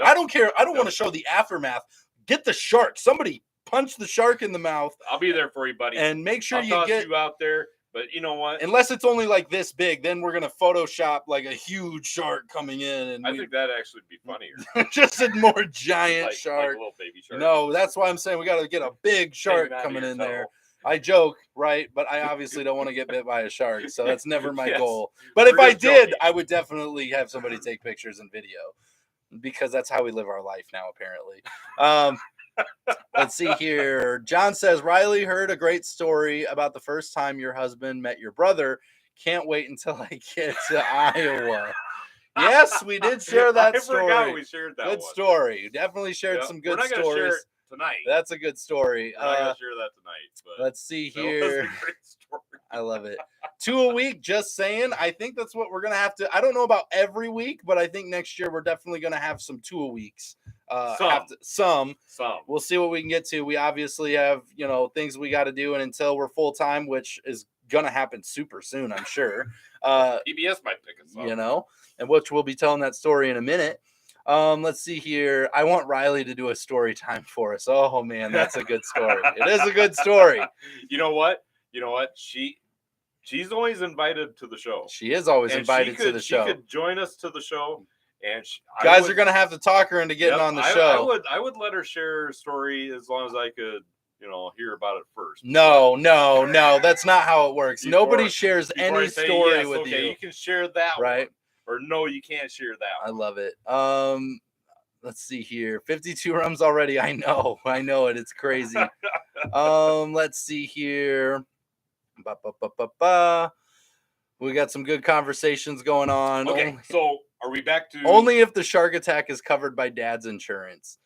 I don't care. I don't want to show the aftermath. Get the shark. Somebody punch the shark in the mouth.
I'll be there for you, buddy.
And make sure
you get you out there. But you know what?
Unless it's only like this big, then we're gonna Photoshop like a huge shark coming in, and
I think that actually would be funnier.
Just a more giant shark,
like a little baby shark.
No, that's why I'm saying we got to get a big shark coming in there. I joke, right? But I obviously don't want to get bit by a shark, so that's never my goal. But if I did, I would definitely have somebody take pictures and video, because that's how we live our life now, apparently. Let's see here. John says, Riley heard a great story about the first time your husband met your brother. Can't wait until I get to Iowa. Yes, we did share that story.
I forgot we shared that
good
one.
story. Definitely shared some good stories. We're not going to share it
tonight.
That's a good story.
We're not going to share that tonight. But
let's see here.
That was a great story.
I love it. 2 a week, just saying. I think that's what we're gonna have to. I don't know about every week, but I think next year we're definitely gonna have some 2 a weeks. Some. We'll see what we can get to. We obviously have things we got to do, and until we're full time, which is gonna happen super soon, I'm sure.
PBS might pick us up.
And which we'll be telling that story in a minute. Let's see here. I want Riley to do a story time for us. Oh man, that's a good story. It is a good story.
You know what? She's always invited to the show.
She is always invited to the show.
She could join us to the show, and
guys are gonna have to talk her into getting on the show.
I would let her share her story as long as I could, hear about it first.
No, that's not how it works. Nobody shares any story with you.
You can share that,
right?
Or no, you can't share that.
I love it. Let's see here. 52 rums already. I know it. It's crazy. Let's see here. We got some good conversations going on.
Okay, so are we back to
only if the shark attack is covered by Dad's insurance?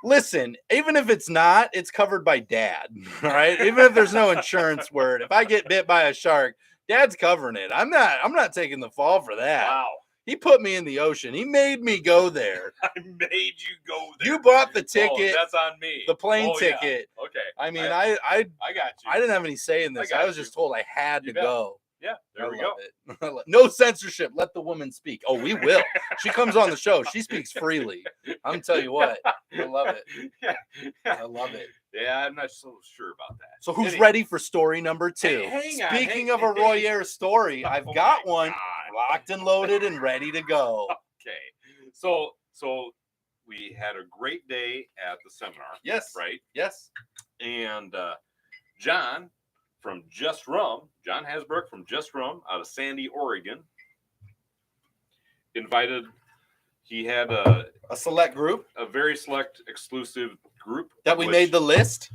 Listen, even if it's not, it's covered by Dad. All right. Even if there's no insurance word, if I get bit by a shark, Dad's covering it. I'm not taking the fall for that.
Wow.
He put me in the ocean. He made me go there.
I made you go there.
You bought the ticket.
That's on me.
The plane ticket.
Yeah. Okay.
I mean,
I
got you. I didn't have any say in this. I was just told I had to go.
Yeah, there we go.
No censorship. Let the woman speak. Oh, we will. She comes on the show. She speaks freely. I'm telling you what. I love it. I love it.
Yeah, I'm not so sure about that.
So who's ready for story number 2? Speaking of a Royer story, I've got one locked and loaded and ready to go.
Okay. So we had a great day at the seminar.
Yes.
Right?
Yes.
And John from Just Rum, John Hasbrook from Just Rum out of Sandy, Oregon, he had a
select group,
a very select exclusive group
that we made the list.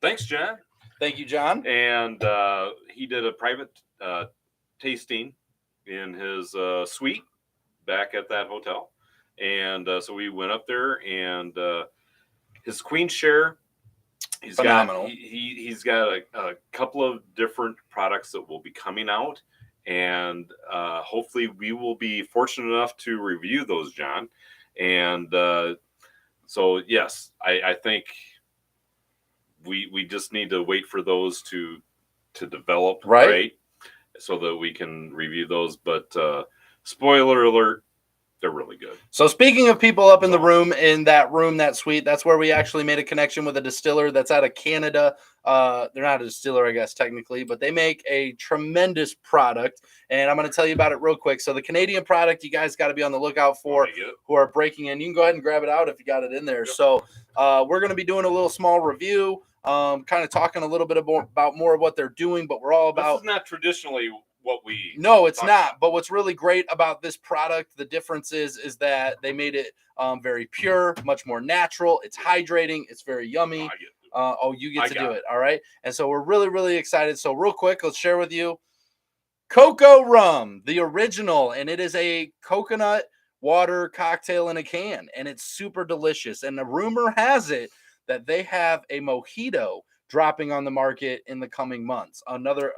Thanks, John.
Thank you, John.
And he did a private tasting in his suite back at that hotel. And so we went up there, and his Queen share, he's phenomenal. He's got a couple of different products that will be coming out, and hopefully we will be fortunate enough to review those, John. And so yes, I think we just need to wait for those to develop, right? So that we can review those. But spoiler alert, they're really good.
So speaking of people up in the room, that suite, that's where we actually made a connection with a distiller that's out of Canada. They're not a distiller, I guess, technically, but they make a tremendous product. And I'm going to tell you about it real quick. So the Canadian product, you guys got to be on the lookout for who are breaking in. You can go ahead and grab it out if you got it in there. Yep. So we're going to be doing a little small review, kind of talking a little bit about more of what they're doing, but we're all about.
This is not traditionally what we.
No, it's not. About. But what's really great about this product, the difference is that they made it very pure, much more natural. It's hydrating. It's very yummy. You get to do it. All right. And so we're really, really excited. So real quick, let's share with you Cocoa Rum, the original. And it is a coconut water cocktail in a can. And it's super delicious. And the rumor has it that they have a mojito dropping on the market in the coming months. Another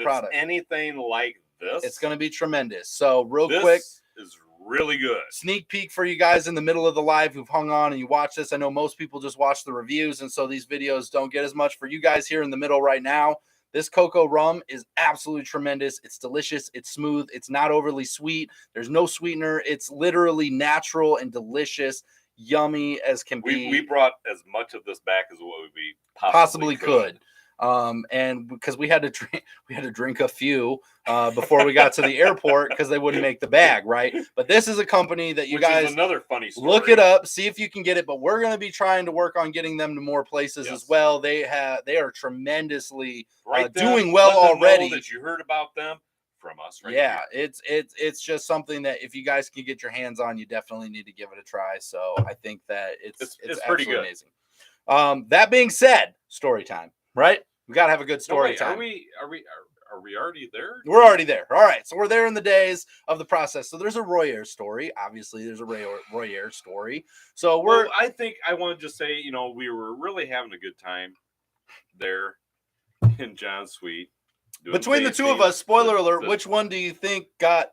product.
Anything like this,
it's going to be tremendous. So
this
quick
is really good.
Sneak peek for you guys in the middle of the live who've hung on and you watch this. I know most people just watch the reviews, and so these videos don't get as much. For you guys here in the middle right now, this Cocoa Rum is absolutely tremendous. It's delicious. It's smooth. It's not overly sweet. There's no sweetener. It's literally natural and delicious. Yummy as can be.
We brought as much of this back as what we
possibly could. And because we had to drink a few before we got to the airport because they wouldn't make the bag, right? But this is a company that you guys
is another funny story.
Look it up, see if you can get it. But we're going to be trying to work on getting them to more places as well. They are tremendously doing well already.
That you heard about them from us, right?
Yeah, it's just something that if you guys can get your hands on, you definitely need to give it a try. So I think that it's
pretty good.
Amazing. That being said, story time, right? We got to have a good story time.
Are we already there?
We're already there. All right. So we're there in the days of the process. So there's a Royer story. Obviously, there's a Royer story. So
I think I want to just say, we were really having a good time there in John's suite.
Between the two of us, spoiler alert, which one do you think got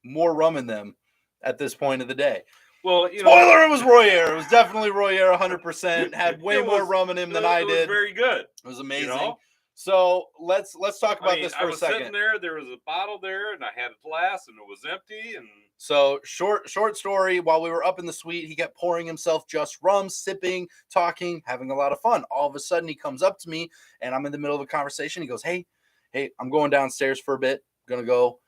more rum in them at this point of the day?
Well,
spoiler, it was Royer. It was definitely Royer, 100%. Had way more rum in him than I did.
It was very good.
It was amazing. So let's talk about this for a second.
Sitting there was a bottle there, and I had a glass, and it was empty. And
so short story. While we were up in the suite, he kept pouring himself just rum, sipping, talking, having a lot of fun. All of a sudden, he comes up to me, and I'm in the middle of a conversation. He goes, "Hey, I'm going downstairs for a bit. Gonna go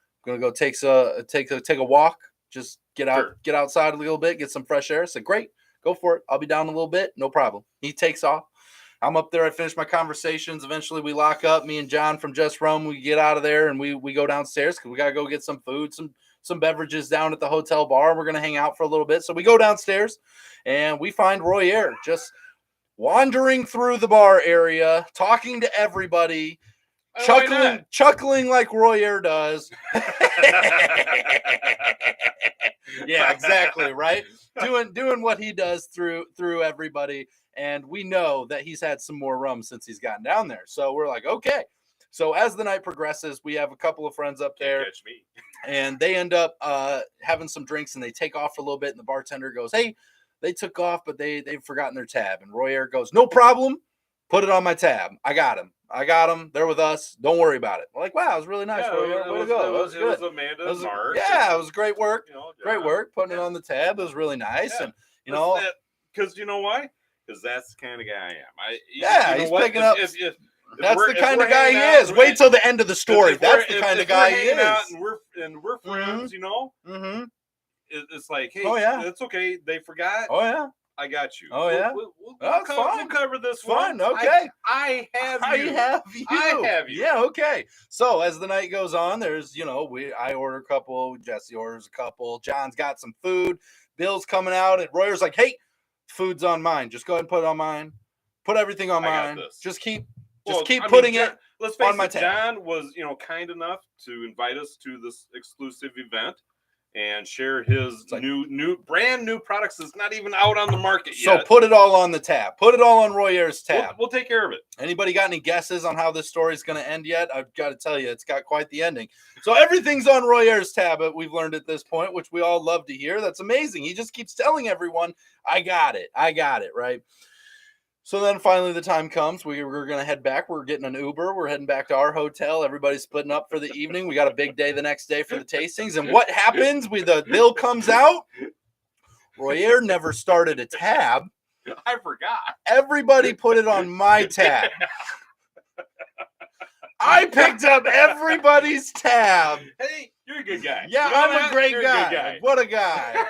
take a walk. Just get outside a little bit, get some fresh air." I said, "Great, go for it. I'll be down a little bit, no problem." He takes off. I'm up there. I finish my conversations. Eventually, we lock up. Me and John from Just Rum. We get out of there and we go downstairs because we gotta go get some food, some beverages down at the hotel bar. We're gonna hang out for a little bit. So we go downstairs and we find Royer just wandering through the bar area, talking to everybody. Chuckling like Royer does. Yeah, exactly, right? Doing what he does through everybody, and we know that he's had some more rum since he's gotten down there. So we're like, okay. So as the night progresses, we have a couple of friends up there, and they end up having some drinks, and they take off for a little bit, and the bartender goes, "Hey, they took off, but they've forgotten their tab." And Royer goes, "No problem. Put it on my tab. I got him. They're with us. Don't worry about it." We're like, wow, it was really nice. Way to go. It was good.
It was Amanda and Mark.
Yeah, it was great work. Great work. Putting it on the tab. It was really nice. Yeah. And,
because you know why? Because that's the kind of guy I am.
He's picking up. That's the kind of guy he is. Wait till the end of the story. That's the kind of guy he is.
And we're friends,
Mm-hmm.
It's like, hey, it's okay. They forgot.
Oh, yeah.
I got you.
Oh, yeah.
We'll cover this
fine.
one.
Okay.
I have you.
I have you. Yeah, okay. So as the night goes on, there's, I order a couple. Jesse orders a couple. John's got some food. Bill's coming out. And Royer's like, "Hey, food's on mine. Just go ahead and put it on mine. Put everything on mine. Just keep putting it on my tab."
John was, kind enough to invite us to this exclusive event and share his brand new products that's not even out on the market yet.
So put it all on the tab. Put it all on Royer's tab.
We'll take care of it.
Anybody got any guesses on how this story is going to end yet? I've got to tell you, it's got quite the ending. So everything's on Royer's tab, we've learned at this point, which we all love to hear. That's amazing. He just keeps telling everyone, I got it, right? So then finally the time comes. We're going to head back. We're getting an Uber. We're heading back to our hotel. Everybody's splitting up for the evening. We got a big day the next day for the tastings. And what happens? The bill comes out. Royer never started a tab.
I forgot.
Everybody put it on my tab. I picked up everybody's tab.
Hey, you're a good guy.
Yeah, I'm a great guy. What a guy.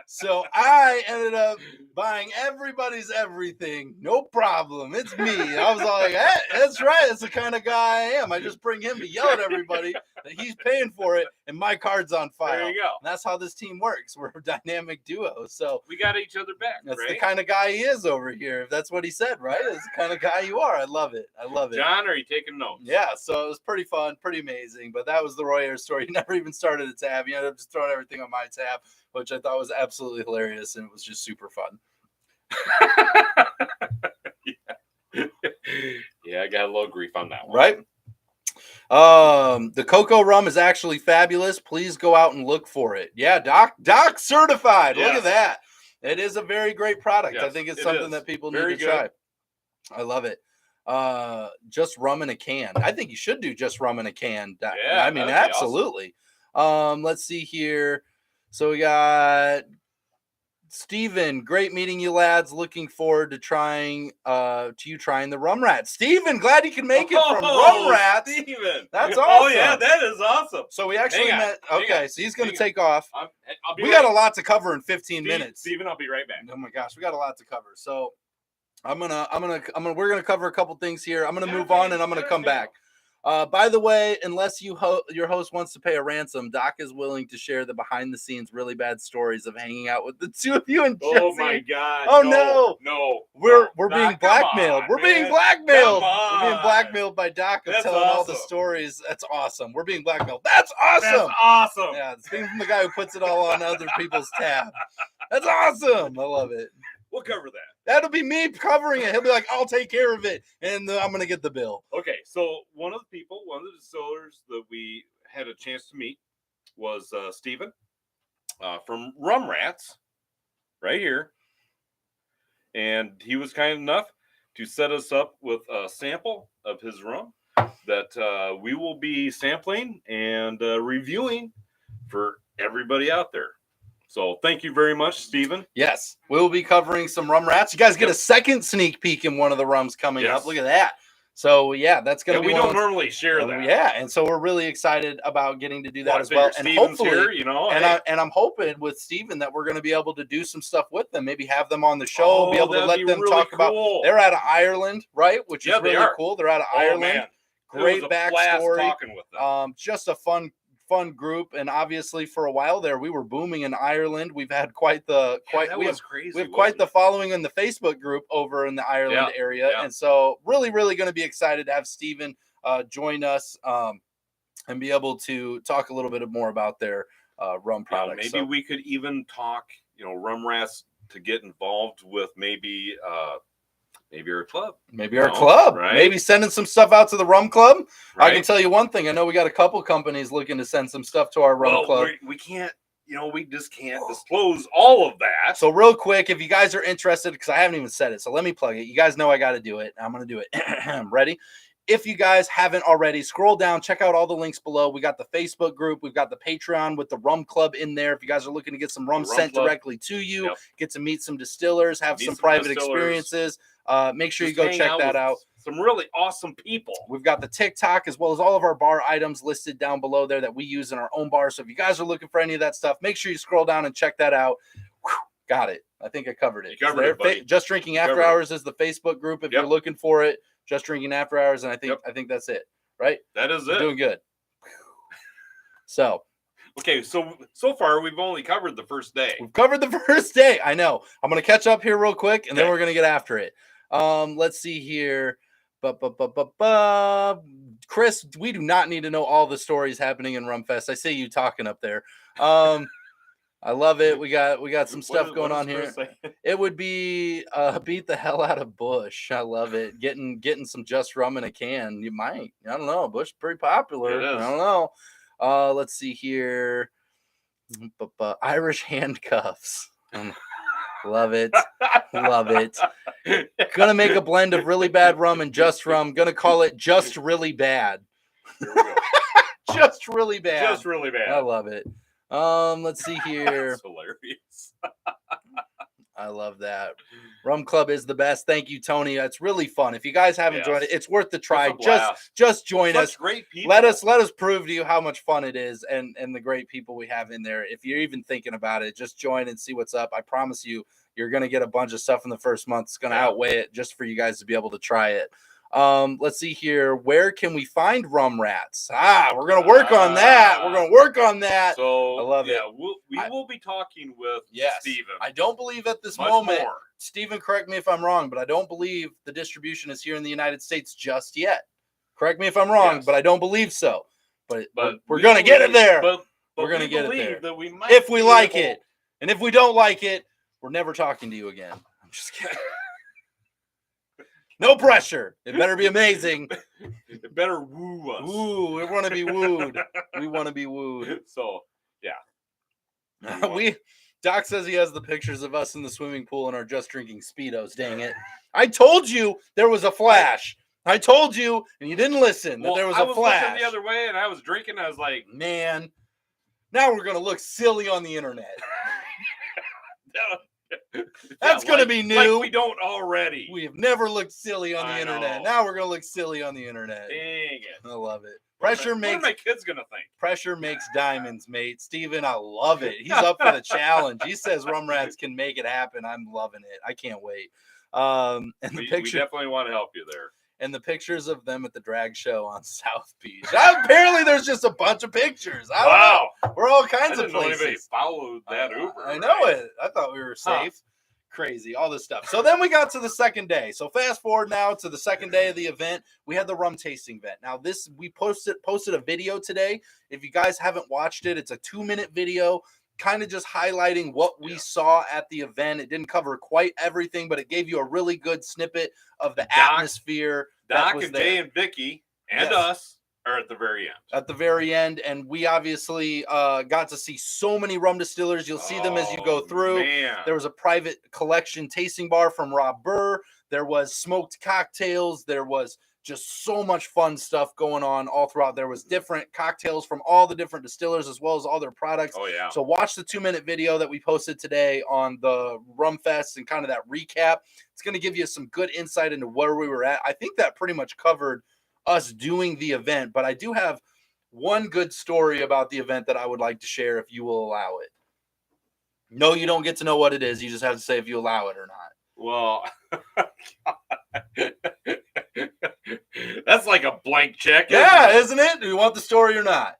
So I ended up buying everybody's everything. No problem. It's me. I was like, hey, that's right. That's the kind of guy I am. I just bring him to yell at everybody that he's paying for it, and my card's on file.
There you go.
And that's how this team works. We're a dynamic duo. So
we got each other back.
That's the kind of guy he is over here. If that's what he said, right? It's the kind of guy you are. I love it.
John, are you taking notes?
Yeah. So it was pretty fun, pretty amazing. But that was the Royer story. He never even started a tab. He ended up just throwing everything on my tab, which I thought was absolutely hilarious, and it was just super fun.
Yeah, I got a little grief on that one.
Right? The cocoa rum is actually fabulous. Please go out and look for it. Yeah, Doc certified. Yes. Look at that. It is a very great product. Yes, I think it's something that people need to try. I love it. Just rum in a can. I think you should do just rum in a can. Yeah, I mean, absolutely. Awesome. Let's see here. So we got Steven, great meeting you lads. Looking forward to trying the Rum Rat. Steven, glad you can make it from Rum Rat.
Steven.
That's awesome.
Oh yeah, that is awesome.
So we actually met. Okay, so he's going to take off. We got a lot to cover in 15 minutes.
Steven, I'll be right back.
Oh my gosh, we got a lot to cover. So we're gonna cover a couple things here. I'm gonna move on and I'm gonna come back. By the way, unless your host wants to pay a ransom, Doc is willing to share the behind-the-scenes really bad stories of hanging out with the two of you and Jesse.
Oh my God!
Oh
no!
We're being blackmailed. We're being blackmailed. We're being blackmailed by Doc of telling all the stories. That's awesome. We're being blackmailed. That's awesome.
That's awesome.
Yeah, speaking from the guy who puts it all on other people's tab. That's awesome. I love it.
We'll cover that.
That'll be me covering it. He'll be like, I'll take care of it. And I'm going to get the bill.
Okay. so one of the distillers that we had a chance to meet was Steven from Rum Rats, right here. And he was kind enough to set us up with a sample of his rum that we will be sampling and reviewing for everybody out there. So thank you very much, Steven.
Yes, we'll be covering some Rum Rats. You guys get a second sneak peek in one of the rums coming up. Look at that. So, yeah, that's going to be
we don't normally share that.
Yeah, and so we're really excited about getting to do that as well. And hopefully,
here, you know,
and I'm hoping with Steven that we're going to be able to do some stuff with them, maybe have them on the show, be able to let them talk about. They're out of Ireland, right? Which is really cool. They're out of Ireland.
Man.
Great backstory.
Talking with them.
Just a fun group, and obviously for a while there we were booming in Ireland. We've had we have quite the following in the Facebook group over in the Ireland area, and so really going to be excited to have Steven join us and be able to talk a little bit more about their rum products.
Maybe we could even talk, Rum Rats to get involved with maybe our club.
Maybe our club. Right? Maybe sending some stuff out to the rum club. Right. I can tell you one thing. I know we got a couple companies looking to send some stuff to our rum club.
We can't, we just can't disclose all of that.
So real quick, if you guys are interested, because I haven't even said it, so let me plug it. You guys know I got to do it. I'm going to do it. Ready? If you guys haven't already, scroll down, check out all the links below. We got the Facebook group. We've got the Patreon with the Rum Club in there. If you guys are looking to get some rum sent directly to you, get to meet some distillers, have some private experiences, make sure you go check that out.
Some really awesome people.
We've got the TikTok as well as all of our bar items listed down below there that we use in our own bar. So if you guys are looking for any of that stuff, make sure you scroll down and check that out. Whew, got it. I think I covered it.
You covered it, buddy.
Just Drinking After Hours is the Facebook group if you're looking for it. Just Drinking After Hours, and I think that's it, right?
That is
We're
it.
doing good. So,
okay, so far we've only covered the first day.
We've covered the first day. I know. I'm going to catch up here real quick, and then we're going to get after it. Let's see here. Chris, we do not need to know all the stories happening in Rumfest. I see you talking up there. I love it. We got some stuff going on here. It would be beat the hell out of Bush. I love it. Getting some Just Rum in a can. You might. I don't know. Bush is pretty popular. I don't know. Let's see here. Irish handcuffs. Love it. Love it. Gonna make a blend of really bad rum and Just Rum. Gonna call it Just Really Bad. Just Really Bad.
Just Really Bad.
I love it. Let's see here.
That's hilarious.
I love that. Rum Club is the best. Thank you, Tony. It's really fun. If you guys haven't joined it, it's worth the try. Just join us.
Great people.
Let us prove to you how much fun it is and the great people we have in there. If you're even thinking about it, just join and see what's up. I promise you, you're going to get a bunch of stuff in the first month. It's going to outweigh it just for you guys to be able to try it. Let's see here. Where can we find Rum Rats? We're going to work on that. We're going to work on that.
So
I love it.
We will be talking with Steven.
I don't believe at this moment, Steven, correct me if I'm wrong, but I don't believe the distribution is here in the United States just yet. Correct me if I'm wrong, but I don't believe so. But we're going to get it there.
But
we're going to get it there.
That we might
if we like it. And if we don't like it, we're never talking to you again. I'm just kidding. No pressure. It better be amazing.
It better woo us.
Ooh, we want to be wooed. We want to be wooed.
So,
Doc says he has the pictures of us in the swimming pool and our Just Drinking Speedos. Dang it. I told you there was a flash. I told you, and you didn't listen, that there was a flash.
I was looking the other way, and I was drinking. I was like,
man, now we're going to look silly on the internet. That's going to be new.
Like we don't already.
We have never looked silly on the internet. Now we're going to look silly on the internet.
Dang it.
I love it.
What are my kids going to think?
Pressure makes diamonds, mate. Steven, I love it. He's up for the challenge. He says Rum Rats can make it happen. I'm loving it. I can't wait.
We definitely want to help you there.
And the pictures of them at the drag show on South Beach. Apparently, there's just a bunch of pictures. Wow. We're all kinds of places. I didn't know anybody
followed that Uber.
I know it. I thought we were safe. Crazy, all this stuff. So then we got to the second day. So fast forward now to the second day of the event. We had the rum tasting event. Now we posted a video today. If you guys haven't watched it, it's a 2-minute video kind of just highlighting what we saw at the event. It didn't cover quite everything, but it gave you a really good snippet of the atmosphere.
Doc and Jay and Vicky and us are at the very end.
At the very end, and we obviously got to see so many rum distillers. You'll see them as you go through.
Man.
There was a private collection tasting bar from Robet. There was smoked cocktails. There was just so much fun stuff going on all throughout. There was different cocktails from all the different distillers as well as all their products.
Oh, yeah.
So watch the 2-minute video that we posted today on the Rum Fest and kind of that recap. It's going to give you some good insight into where we were at. I think that pretty much covered us doing the event, but I do have one good story about the event that I would like to share if you will allow it. No, you don't get to know what it is. You just have to say if you allow it or not.
Well, that's like a blank check.
Isn't it? Do you want the story or not?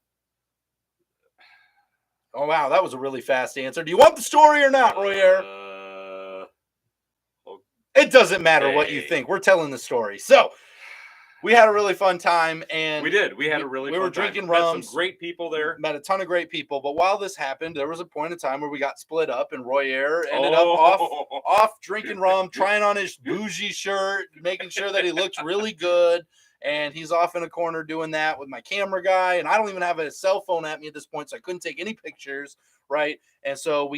Oh, wow. That was a really fast answer. Do you want the story or not, Royer?
Okay.
It doesn't matter what you think. We're telling the story. So, we had a really fun time, and
we did. We had a really fun time.
We were drinking rums.
Some great people there.
Met a ton of great people. But while this happened, there was a point in time where we got split up, and Royer ended up off drinking rum, trying on his bougie shirt, making sure that he looked really good. And he's off in a corner doing that with my camera guy. And I don't even have a cell phone at me at this point, so I couldn't take any pictures, right? And so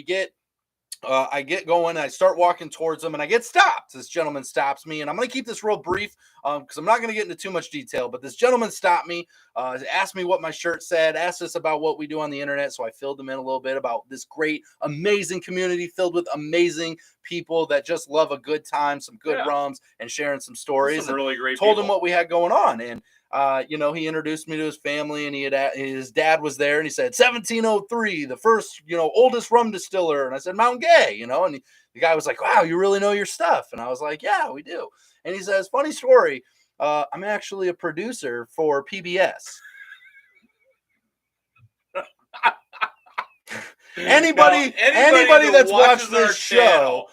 I get going, and I start walking towards him, and I get stopped. This gentleman stops me, and I'm going to keep this real brief because I'm not going to get into too much detail, but this gentleman stopped me, asked me what my shirt said, asked us about what we do on the internet, so I filled him in a little bit about this great, amazing community filled with amazing people that just love a good time, some good rums, and sharing some stories.
Some really great
told
people.
him what we had going on, and he introduced me to his family, and his dad was there, and he said 1703, the first, oldest rum distiller. And I said Mount Gay, and the guy was like, wow, you really know your stuff. And I was like, yeah, we do. And he says, funny story, I'm actually a producer for PBS. Anybody that's watched this show,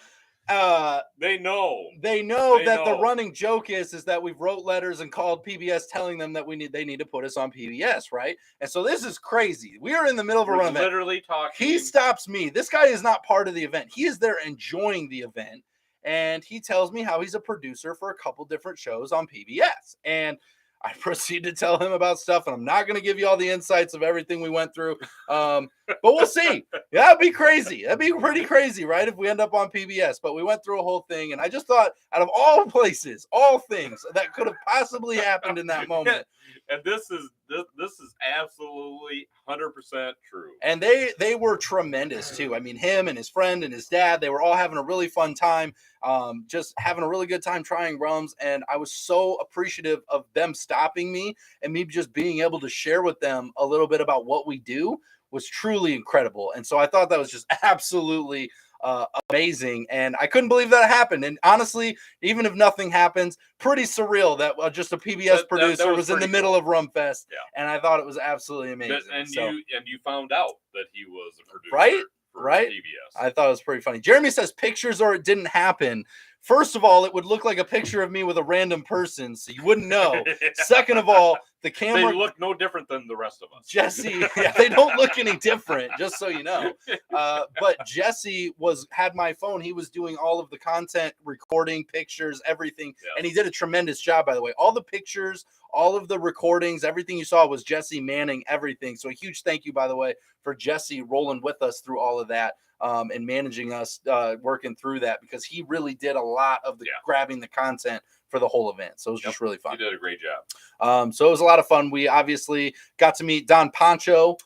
they know
that the running joke is that we've wrote letters and called PBS telling them that they need to put us on PBS, right? And so this is crazy. We are in the middle of a run event.
Literally talking.
He stops me. This guy is not part of the event. He is there enjoying the event, and he tells me how he's a producer for a couple different shows on PBS. And I proceed to tell him about stuff, and I'm not going to give you all the insights of everything we went through, but we'll see. Yeah, that'd be crazy. That'd be pretty crazy, right, if we end up on PBS. But we went through a whole thing, and I just thought, out of all places, all things that could have possibly happened in that moment.
And this is absolutely 100% true.
And they were tremendous too. I mean, him and his friend and his dad, they were all having a really fun time, just having a really good time trying rums. And I was so appreciative of them stopping me and me just being able to share with them a little bit about what we do was truly incredible. And so I thought that was just absolutely amazing, and I couldn't believe that happened. And honestly, even if nothing happens, pretty surreal that just a PBS producer was in the middle of Rum Fest, and I thought it was absolutely amazing.
You found out that he was a producer,
right?
PBS.
I thought it was pretty funny. Jeremy says pictures or it didn't happen. First of all, it would look like a picture of me with a random person, so you wouldn't know. Second of all, the camera...
They look no different than the rest of us.
Jesse, they don't look any different, just so you know. But Jesse had my phone. He was doing all of the content, recording, pictures, everything. Yes. And he did a tremendous job, by the way. All the pictures, all of the recordings, everything you saw was Jesse manning everything. So a huge thank you, by the way, for Jesse rolling with us through all of that. And managing us, working through that, because he really did a lot of the grabbing the content for the whole event. So it was just really fun.
He did a great job.
So it was a lot of fun. We obviously got to meet Don Pancho.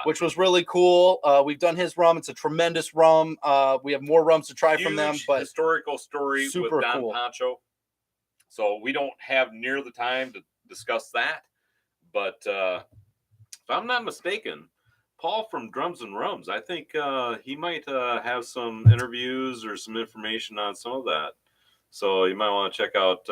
Which was really cool. We've done his rum. It's a tremendous rum. We have more rums to try from them. But
historical story
super
with Don
cool.
Pancho. So we don't have near the time to discuss that. But if I'm not mistaken, Paul from Drums and Rums, I think he might have some interviews or some information on some of that. So you might want to check out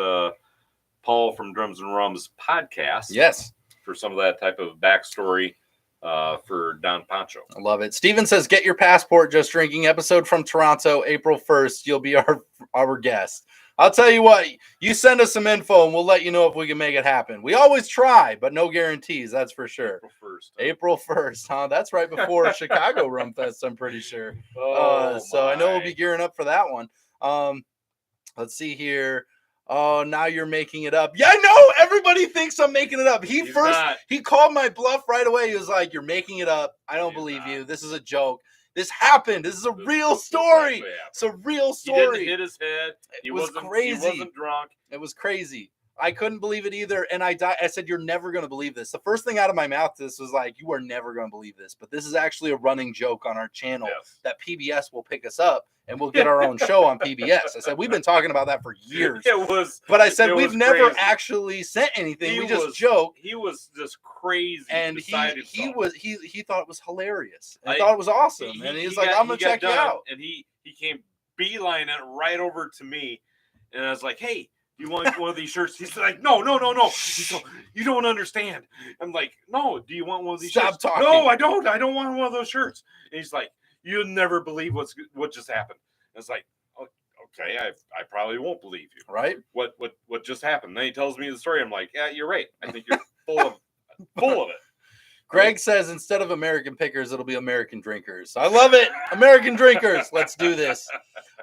Paul from Drums and Rums podcast.
Yes. For
some of that type of backstory for Don Pancho.
I love it. Steven says, get your passport, Just Drinking episode from Toronto, April 1st. You'll be our guest. I'll tell you what, you send us some info and we'll let you know if we can make it happen. We always try, but no guarantees, that's for sure. April 1st, huh? That's right before Chicago Rum Fest, I'm pretty sure. So I know we'll be gearing up for that one. Let's see here. Oh, now you're making it up. Yeah, I know. Everybody thinks I'm making it up. He called my bluff right away. He was like, "You're making it up. I don't believe you. This is a joke. This happened. This is a real story. It's a real story."
He didn't hit his head.
It was crazy.
He wasn't drunk.
It was crazy. I couldn't believe it either. And I said, "You're never going to believe this." The first thing out of my mouth to this was like, "You are never going to believe this." But this is actually a running joke on our channel that PBS will pick us up and we'll get our own show on PBS. I said, "We've been talking about that for years." But I said, "We've never actually sent anything. We just joke."
He was just crazy.
And he thought it was hilarious. And thought it was awesome. And he's like, "I'm going to check you out."
And he came beelining it right over to me. And I was like, "Hey, you want one of these shirts?" He's like, no. He's like, "You don't understand." I'm like, "No, do you want one of these shirts?"
Stop talking.
"No, I don't. I don't want one of those shirts." And he's like, "You'll never believe what just happened." And it's like, okay, I probably won't believe you.
Right?
What just happened? Then he tells me the story. I'm like, "Yeah, you're right. I think you're full of it."
Greg says instead of American pickers, it'll be American drinkers. I love it. American drinkers. Let's do this.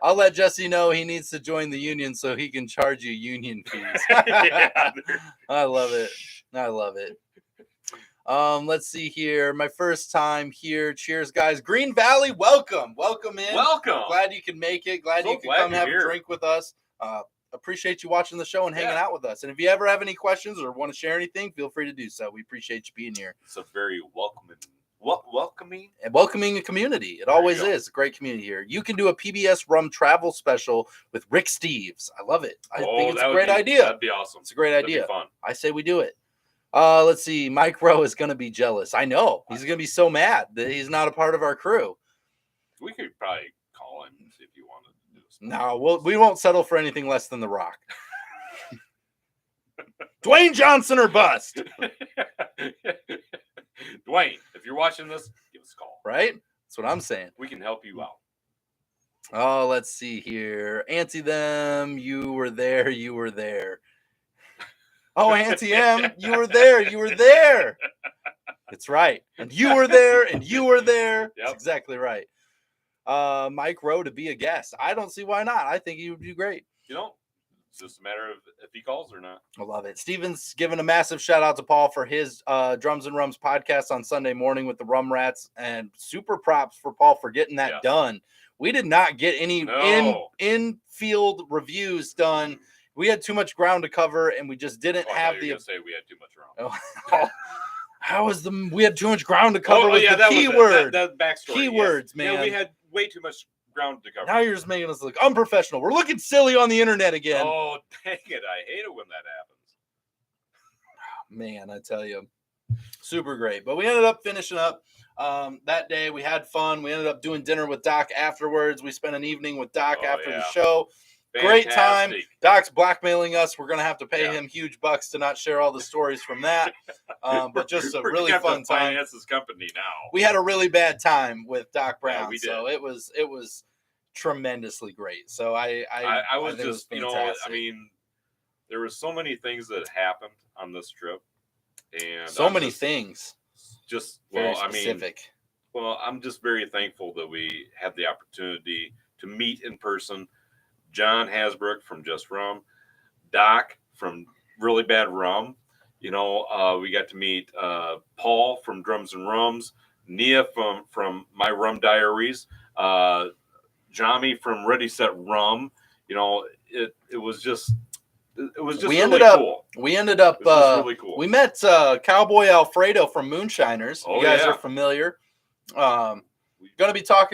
I'll let Jesse know he needs to join the union so he can charge you union fees. I love it. I love it. Let's see here. My first time here. Cheers, guys. Green Valley, welcome. Welcome in.
Welcome.
Glad you can make it. Glad you can come have a drink with us. Appreciate you watching the show and hanging out with us. And if you ever have any questions or want to share anything, feel free to do so. We appreciate you being here.
It's a very welcoming
community. It always is a great community here. You can do a PBS Rum travel special with Rick Steves. I love it. I think it's a great idea.
That'd be awesome.
It's a great idea.
That'd be fun.
I say we do it. Let's see. Mike Rowe is going to be jealous. I know. He's going to be so mad that he's not a part of our crew.
We could probably call him if you wanted to do something.
No, we won't settle for anything less than The Rock. Dwayne Johnson or bust.
Dwayne, if you're watching this, give us a call.
Right? That's what I'm saying.
We can help you out.
Oh, let's see here. Auntie them, you were there. Oh, Auntie M, you were there. It's right. And you were there. Yep. That's exactly right. Mike Rowe to be a guest. I don't see why not. I think he would do great.
It's just a matter of if he calls or not.
I love it. Steven's giving a massive shout out to Paul for his Drums and Rums podcast on Sunday morning with the Rum Rats, and super props for Paul for getting that done. We did not get any in-field reviews done. We had too much ground to cover, and we just didn't have the.
Say we had too much ground.
We had too much ground to cover with the keyword.
That backstory.
Keywords, man.
Yeah, we had way too much ground to cover.
Now you're just making us look unprofessional. We're looking silly on the internet again.
Oh, dang it. I hate it when that happens.
Man, I tell you. Super great. But we ended up finishing up that day. We had fun. We ended up doing dinner with Doc afterwards. We spent an evening with Doc after the show. Fantastic. Great time. Doc's blackmailing us. We're going to have to pay him huge bucks to not share all the stories from that. But just a really fun time.
Finance this company now.
We had a really bad time with Doc Brown. Yeah, so it was tremendously great. So I
was just, I mean, there were so many things that happened on this trip. And
so many things.
Just,
very specific.
I'm just very thankful that we had the opportunity to meet in person. John Hasbrook from Just Rum, Doc from Really Bad Rum. We got to meet Paul from Drums and Rums, Nia from My Rum Diaries, Jami from Ready Set Rum. It was just cool.
We ended up
really cool.
We met Cowboy Alfredo from Moonshiners. You guys are familiar. Trying to talk.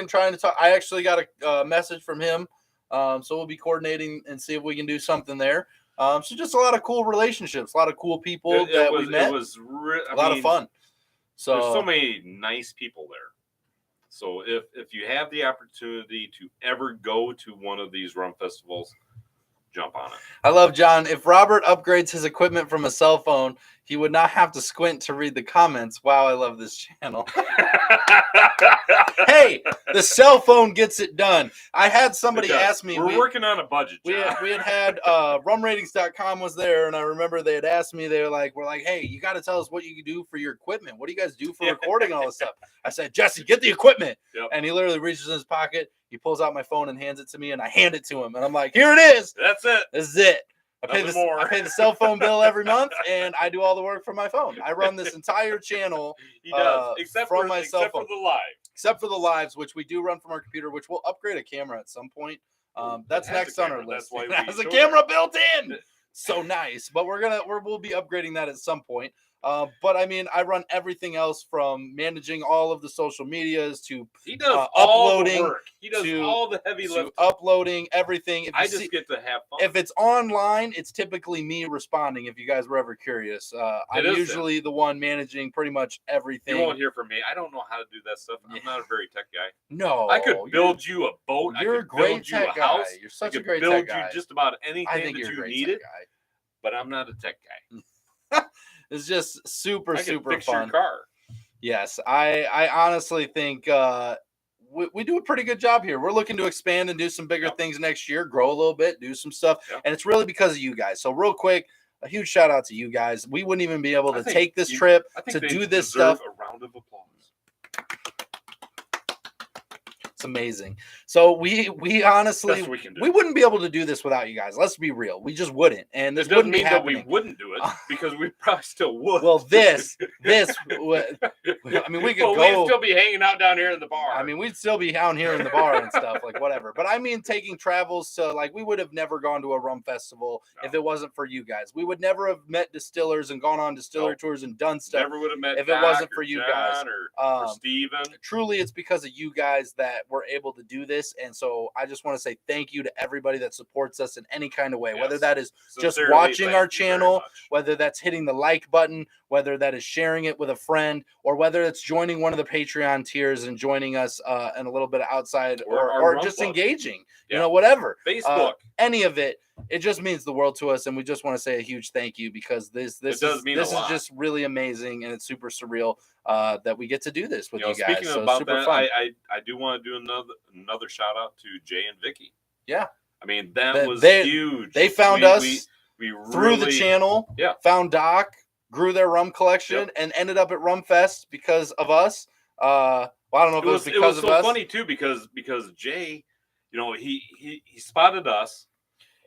I actually got a message from him. So we'll be coordinating and see if we can do something there. So just a lot of cool relationships, a lot of cool people that we met. It was a lot of fun. So
there's so many nice people there. So if you have the opportunity to ever go to one of these rum festivals, jump on it.
I love John. If Robert upgrades his equipment from a cell phone, he would not have to squint to read the comments. Wow, I love this channel. Hey, the cell phone gets it done. I had somebody ask me.
We're working on a budget, John.
We had rumratings.com was there, and I remember they had asked me, we're like, hey, you got to tell us what you can do for your equipment. What do you guys do for recording all this stuff? I said, Jesse, get the equipment. Yep. And he literally reaches in his pocket. He pulls out my phone and hands it to me, and I hand it to him. And I'm like, here it is.
That's it.
This is it. I pay
Nothing
the cell phone bill every month, and I do all the work from my phone. I run this entire channel
He does,
from my cell phone.
for the live.
Except for the lives, which we do run from our computer, which we'll upgrade a camera at some point. That's next on our list. It has a camera built in. So nice. But we'll be upgrading that at some point. But I mean, I run everything else from managing all of the social medias to
he does all
uploading.
The work. He does all the heavy lifting.
Uploading everything.
I just get to have fun.
If it's online, it's typically me responding. If you guys were ever curious, I'm usually the one managing pretty much everything.
You won't hear from me. I don't know how to do that stuff. I'm not a very tech guy.
No,
I could build you a boat.
You're a great tech guy. You're such a great tech guy.
Build you just about anything that you needed. But I'm not a tech guy.
It's just super
fix
fun.
Your car.
Yes, I honestly think we do a pretty good job here. We're looking to expand and do some bigger things next year, grow a little bit, do some stuff, and it's really because of you guys. So real quick, a huge shout out to you guys. We wouldn't even be able to take this trip to do this stuff.
A round of applause.
It's amazing. So we honestly we wouldn't be able to do this without you guys. Let's be real. We just wouldn't. And this wouldn't mean that
we wouldn't do it because we probably still would.
Well, this I mean, we could go.
We'd still be hanging out down here in the bar.
I mean, we'd still be down here in the bar and stuff, like whatever. But I mean, taking travels to, like, we would have never gone to a rum festival if it wasn't for you guys. We would never have met distillers and gone on distillery tours and done stuff.
Never would have met
if it wasn't for you guys
or Steven.
Truly, it's because of you guys that we're able to do this. And so I just want to say thank you to everybody that supports us in any kind of way, whether that is just watching our channel, whether that's hitting the like button, whether that is sharing it with a friend, or whether it's joining one of the Patreon tiers and joining us and a little bit outside or just engaging, you know, whatever.
Facebook.
Any of it. It just means the world to us, and we just want to say a huge thank you because this is just really amazing, and it's super surreal that we get to do this with you guys.
Speaking about that, I do want to do another shout out to Jay and Vicky.
Yeah,
I mean that was huge.
They found us
we
through the channel. Yeah, found Doc, grew their rum collection, and ended up at Rum Fest because of us. Well, I don't know if it was because of us. It was so
funny too because Jay, you know, he spotted us.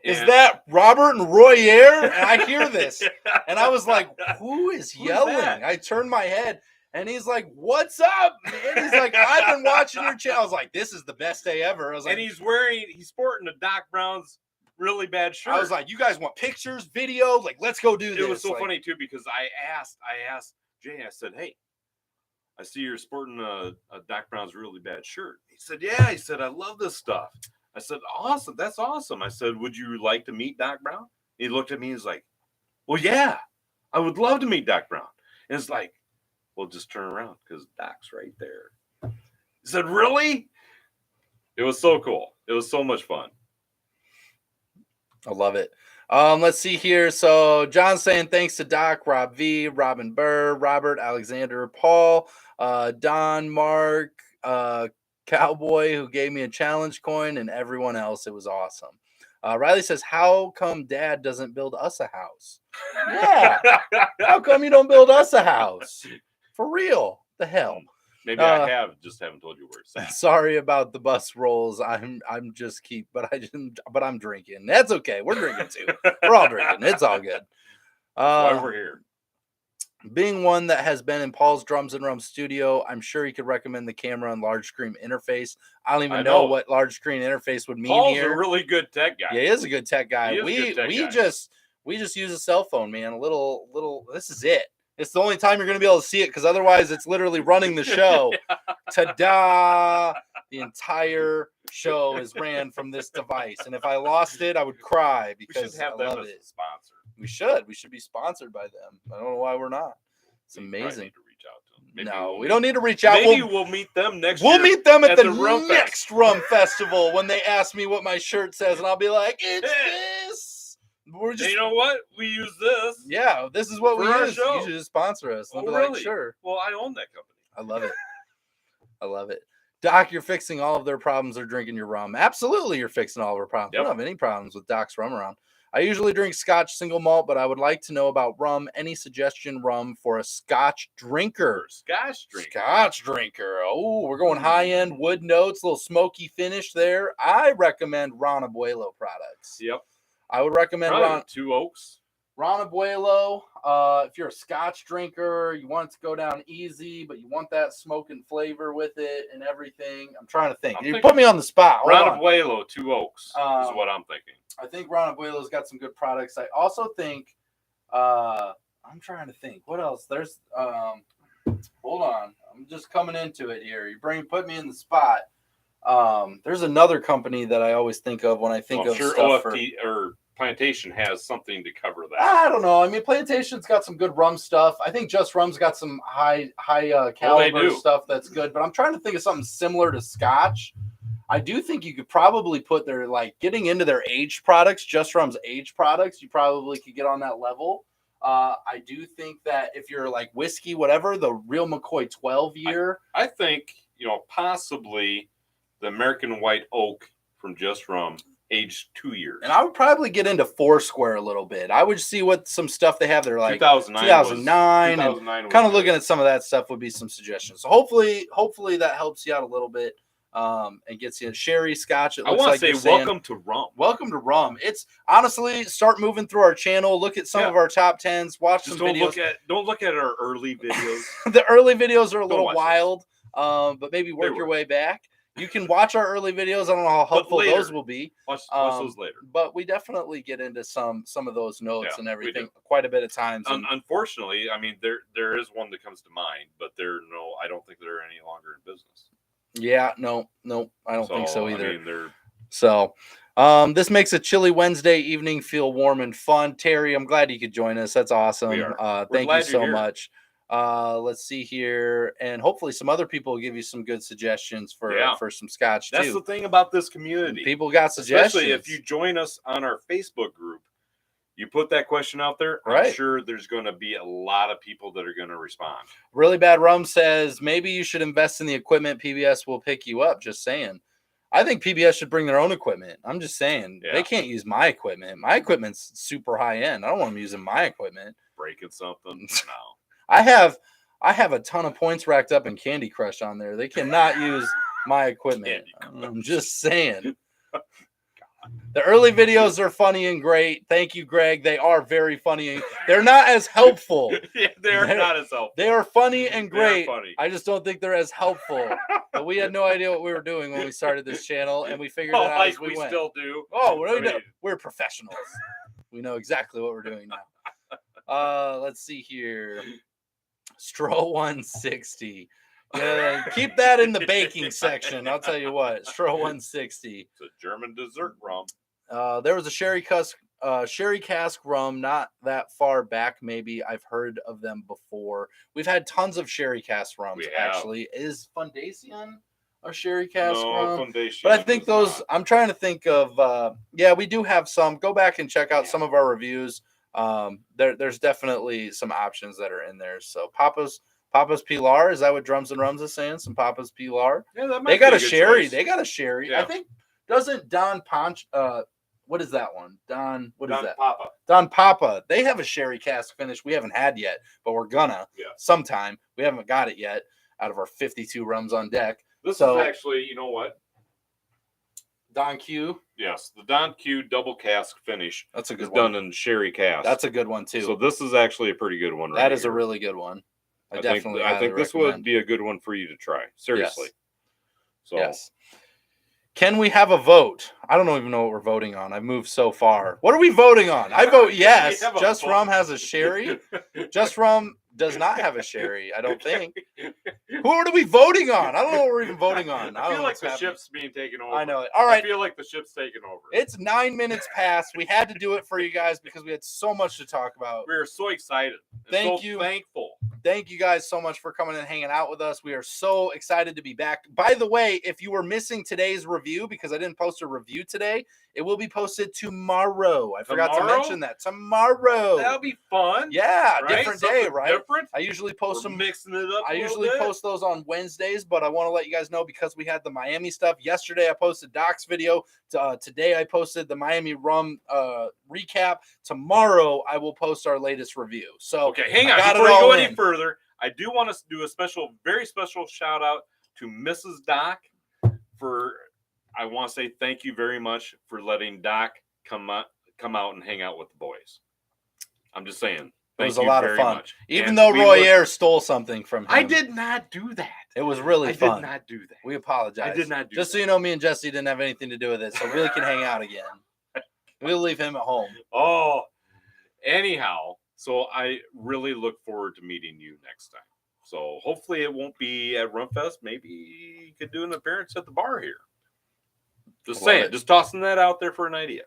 Is that Robert and Royer? And I hear this. And I was like, who is yelling? I turned my head and he's like, what's up? And he's like, I've been watching your channel. I was like, this is the best day ever. I was like,
and he's sporting a Doc Brown's really bad shirt.
I was like, you guys want pictures, video? Like, let's go do this.
It was so funny too because I asked Jay, I said, hey, I see you're sporting a Doc Brown's really bad shirt. He said, yeah. He said, I love this stuff. I said, awesome. That's awesome. I said, would you like to meet Doc Brown? He looked at me and was like, well, yeah, I would love to meet Doc Brown. And it's like, well, just turn around because Doc's right there. He said, really? It was so cool. It was so much fun.
I love it. Let's see here. So John's saying thanks to Doc, Rob V, Robin Burr, Robert, Alexander, Paul, Don, Mark, Cowboy, who gave me a challenge coin, and everyone else. It was awesome. Riley says, how come Dad doesn't build us a house? Yeah. How come you don't build us a house? For real. The hell.
Maybe I haven't told you where it's at.
Sorry about the bus rolls. I'm drinking. That's okay. We're drinking too. We're all drinking. It's all good.
That's why we're here.
Being one that has been in Paul's Drums and Rum studio, I'm sure he could recommend the camera and large screen interface. I don't even know what large screen interface would mean.
Paul's
here.
A really good tech guy.
Yeah, he is a good tech guy. We just use a cell phone, man. A little. This is it. It's the only time you're going to be able to see it because otherwise it's literally running the show. Ta-da! The entire show is ran from this device. And if I lost it, I would cry because I love it.
A sponsor.
We should. We should be sponsored by them. I don't know why we're not. It's amazing.
Need to reach out to them.
We don't need to reach out.
Maybe we'll meet them next year.
We'll meet them at the next Rum Festival when they ask me what my shirt says, and I'll be like, it's this. We're just,
you know what? We use this.
Yeah, this is what we use.
Show.
You should just sponsor us. And
Oh,
I'll be
really?
Like, sure.
Well, I own that company.
I love it. I love it. Doc, you're fixing all of their problems. They're drinking your rum. Absolutely, you're fixing all of our problems. Yep. I don't have any problems with Doc's rum around. I usually drink Scotch single malt, but I would like to know about rum. Any suggestion rum for a Scotch drinker?
Scotch drinker.
Oh, we're going high-end wood notes, little smoky finish there. I recommend Ron Abuelo products.
Yep.
I would recommend
Probably Two Oaks.
Ron Abuelo. If you're a Scotch drinker, you want it to go down easy, but you want that smoking flavor with it and everything. I'm trying to think. You put me on the spot.
Ron Abuelo, Two Oaks is what I'm thinking.
I think Ron Abuelo's got some good products. I also think, I'm trying to think. What else? There's, hold on. I'm just coming into it here. You put me in the spot. There's another company that I always think of when I think of
sure
stuff
OFT or Plantation has something to cover that.
I don't know. I mean, Plantation's got some good rum stuff. I think Just Rum's got some high caliber stuff that's good. But I'm trying to think of something similar to Scotch. I do think you could probably put their, like, getting into their aged products, Just Rum's aged products, you probably could get on that level. I do think that if you're like whiskey, whatever, the Real McCoy 12 year.
I think, possibly the American White Oak from Just Rum aged 2 years.
And I would probably get into Foursquare a little bit. I would see what some stuff they have. They're like 2009 and kind of looking at some of that stuff would be some suggestions. So hopefully that helps you out a little bit. And gets you a sherry, Scotch.
I want to say welcome to Rum.
Welcome to Rum. It's honestly, start moving through our channel. Look at some of our top 10s. Watch some videos.
Don't look at our early videos.
The early videos are a little wild, but maybe work your way back. You can watch our early videos. I don't know how helpful those will be.
Watch those later.
But we definitely get into some of those notes and everything quite a bit of times.
Unfortunately, I mean, there is one that comes to mind, but I don't think they're any longer in business.
Yeah, no, I don't think so either. This makes a chilly Wednesday evening feel warm and fun. Terry, I'm glad you could join us. That's awesome. Thank you so much. Let's see here, and hopefully some other people will give you some good suggestions for some Scotch too.
That's the thing about this community.
People got suggestions.
Especially if you join us on our Facebook group. You put that question out there, I'm sure there's going to be a lot of people that are going to respond.
Really Bad Rum says, maybe you should invest in the equipment. PBS will pick you up. Just saying. I think PBS should bring their own equipment. I'm just saying. They can't use my equipment. My equipment's super high end. I don't want them using my equipment.
Breaking something? No.
I have a ton of points racked up in Candy Crush on there. They cannot use my equipment. I'm just saying. The early videos are funny and great. Thank you, Greg. They are very funny. They're not as helpful.
They're not as helpful.
They are funny and great. I just don't think they're as helpful. But we had no idea what we were doing when we started this channel, and we figured it out as we went.
Still do.
Oh, we're professionals. We know exactly what we're doing now. Let's see here. Stro 160. Yeah, keep that in the baking section. I'll tell you what, Stro 160.
It's a German dessert rum.
There was a sherry cask rum not that far back. Maybe I've heard of them before. We've had tons of sherry cask rums. Actually, is Foundation a sherry cask rum?
Foundation.
But I think those. Not. I'm trying to think of. We do have some. Go back and check out some of our reviews. There's definitely some options that are in there. So Papa's Pilar, is that what Drums and Rums is saying? Some Papa's Pilar.
Yeah, that might
they got
be
a sherry.
Choice.
They got a sherry.
Yeah.
I think doesn't Don Ponch what is that one? Don
Papa.
Don Papa. They have a sherry cask finish we haven't had yet, but we're gonna sometime. We haven't got it yet out of our 52 rums on deck.
This is actually, you know what?
Don Q.
Yes, the Don Q double cask finish.
That's a good one.
Done in sherry cask.
That's a good one too.
So this is actually a pretty good one.
That is a really good one. I
think this would be a good one for you to try. Seriously.
Yes. Can we have a vote? I don't even know what we're voting on. I've moved so far. What are we voting on? I vote yes. Just Rum has a sherry. Just Rum does not have a sherry, I don't think. Who are we voting on? I don't know what we're even voting on.
I feel like the ship's being taken over.
I know it. All right.
I feel like the ship's taken over.
It's 9 minutes past. We had to do it for you guys because we had so much to talk about.
We are so excited.
Thank you.
Thankful.
Thank you guys so much for coming and hanging out with us. We are so excited to be back. By the way, if you were missing today's review because I didn't post a review today, it will be posted tomorrow. I forgot to mention that. Tomorrow.
That'll be fun.
Yeah, right? Different day, right?
Different.
I usually post them.
Mixing it up.
I usually post those on Wednesdays, but I want to let you guys know because we had the Miami stuff. Yesterday I posted Doc's video. Today I posted the Miami rum recap. Tomorrow I will post our latest review. So
okay, hang on. Before you go any further, I do want to do a very special shout out to Mrs. Doc for. I want to say thank you very much for letting Doc come come out and hang out with the boys. I'm just saying.
It was
Thank
a
you
lot of
very
fun.
much.
Even
And
though
we
Roy
look-
Ayers stole something from him.
I did not do that.
It was really
I
fun.
did not do that.
We apologize.
I did not do
Just
that.
so you know, me and Jesse didn't have anything to do with it, so Willie can hang out again. We'll leave him at home.
Oh, anyhow, so I really look forward to meeting you next time. So hopefully it won't be at Rumfest. Maybe you could do an appearance at the bar here. Just
Love
saying,
it.
just tossing that out there for an idea.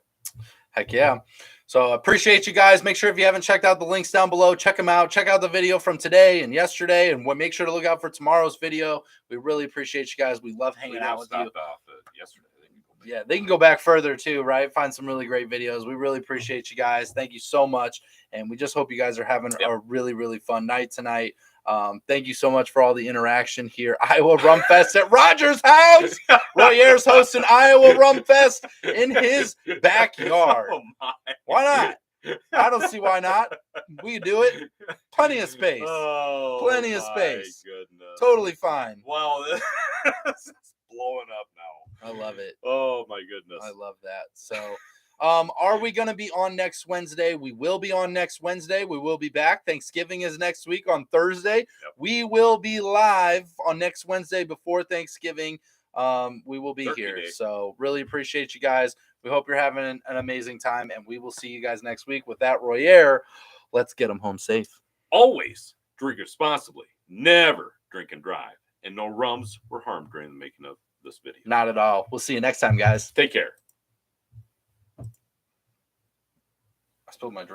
Heck yeah. So appreciate you guys. Make sure if you haven't checked out the links down below, check them out. Check out the video from today and yesterday, and make sure to look out for tomorrow's video. We really appreciate you guys. We love hanging out with you.
Off yesterday.
Yeah, they can go back further too, right? Find some really great videos. We really appreciate you guys. Thank you so much. And we just hope you guys are having a really, really fun night tonight. Thank you so much for all the interaction here. Iowa Rum Fest at Rogers' house. Roy Ayers hosting Iowa Rum Fest in his backyard.
Oh my.
Why not? I don't see why not. We can do it. Plenty of space.
Oh,
Plenty of
my
space.
Goodness.
Totally fine.
Wow, this is blowing up now.
I love it.
Oh my goodness.
I love that. So, are we going to be on next Wednesday? We will be on next Wednesday. We will be back. Thanksgiving is next week on Thursday. Yep. We will be live on next Wednesday before Thanksgiving. We will be Turkey here. Day. So really appreciate you guys. We hope you're having an amazing time, and we will see you guys next week. With that, Roy Ayers, let's get them home safe.
Always drink responsibly. Never drink and drive. And no rums were harmed during the making of this video.
Not at all. We'll see you next time, guys.
Take care.
I spilled my drink.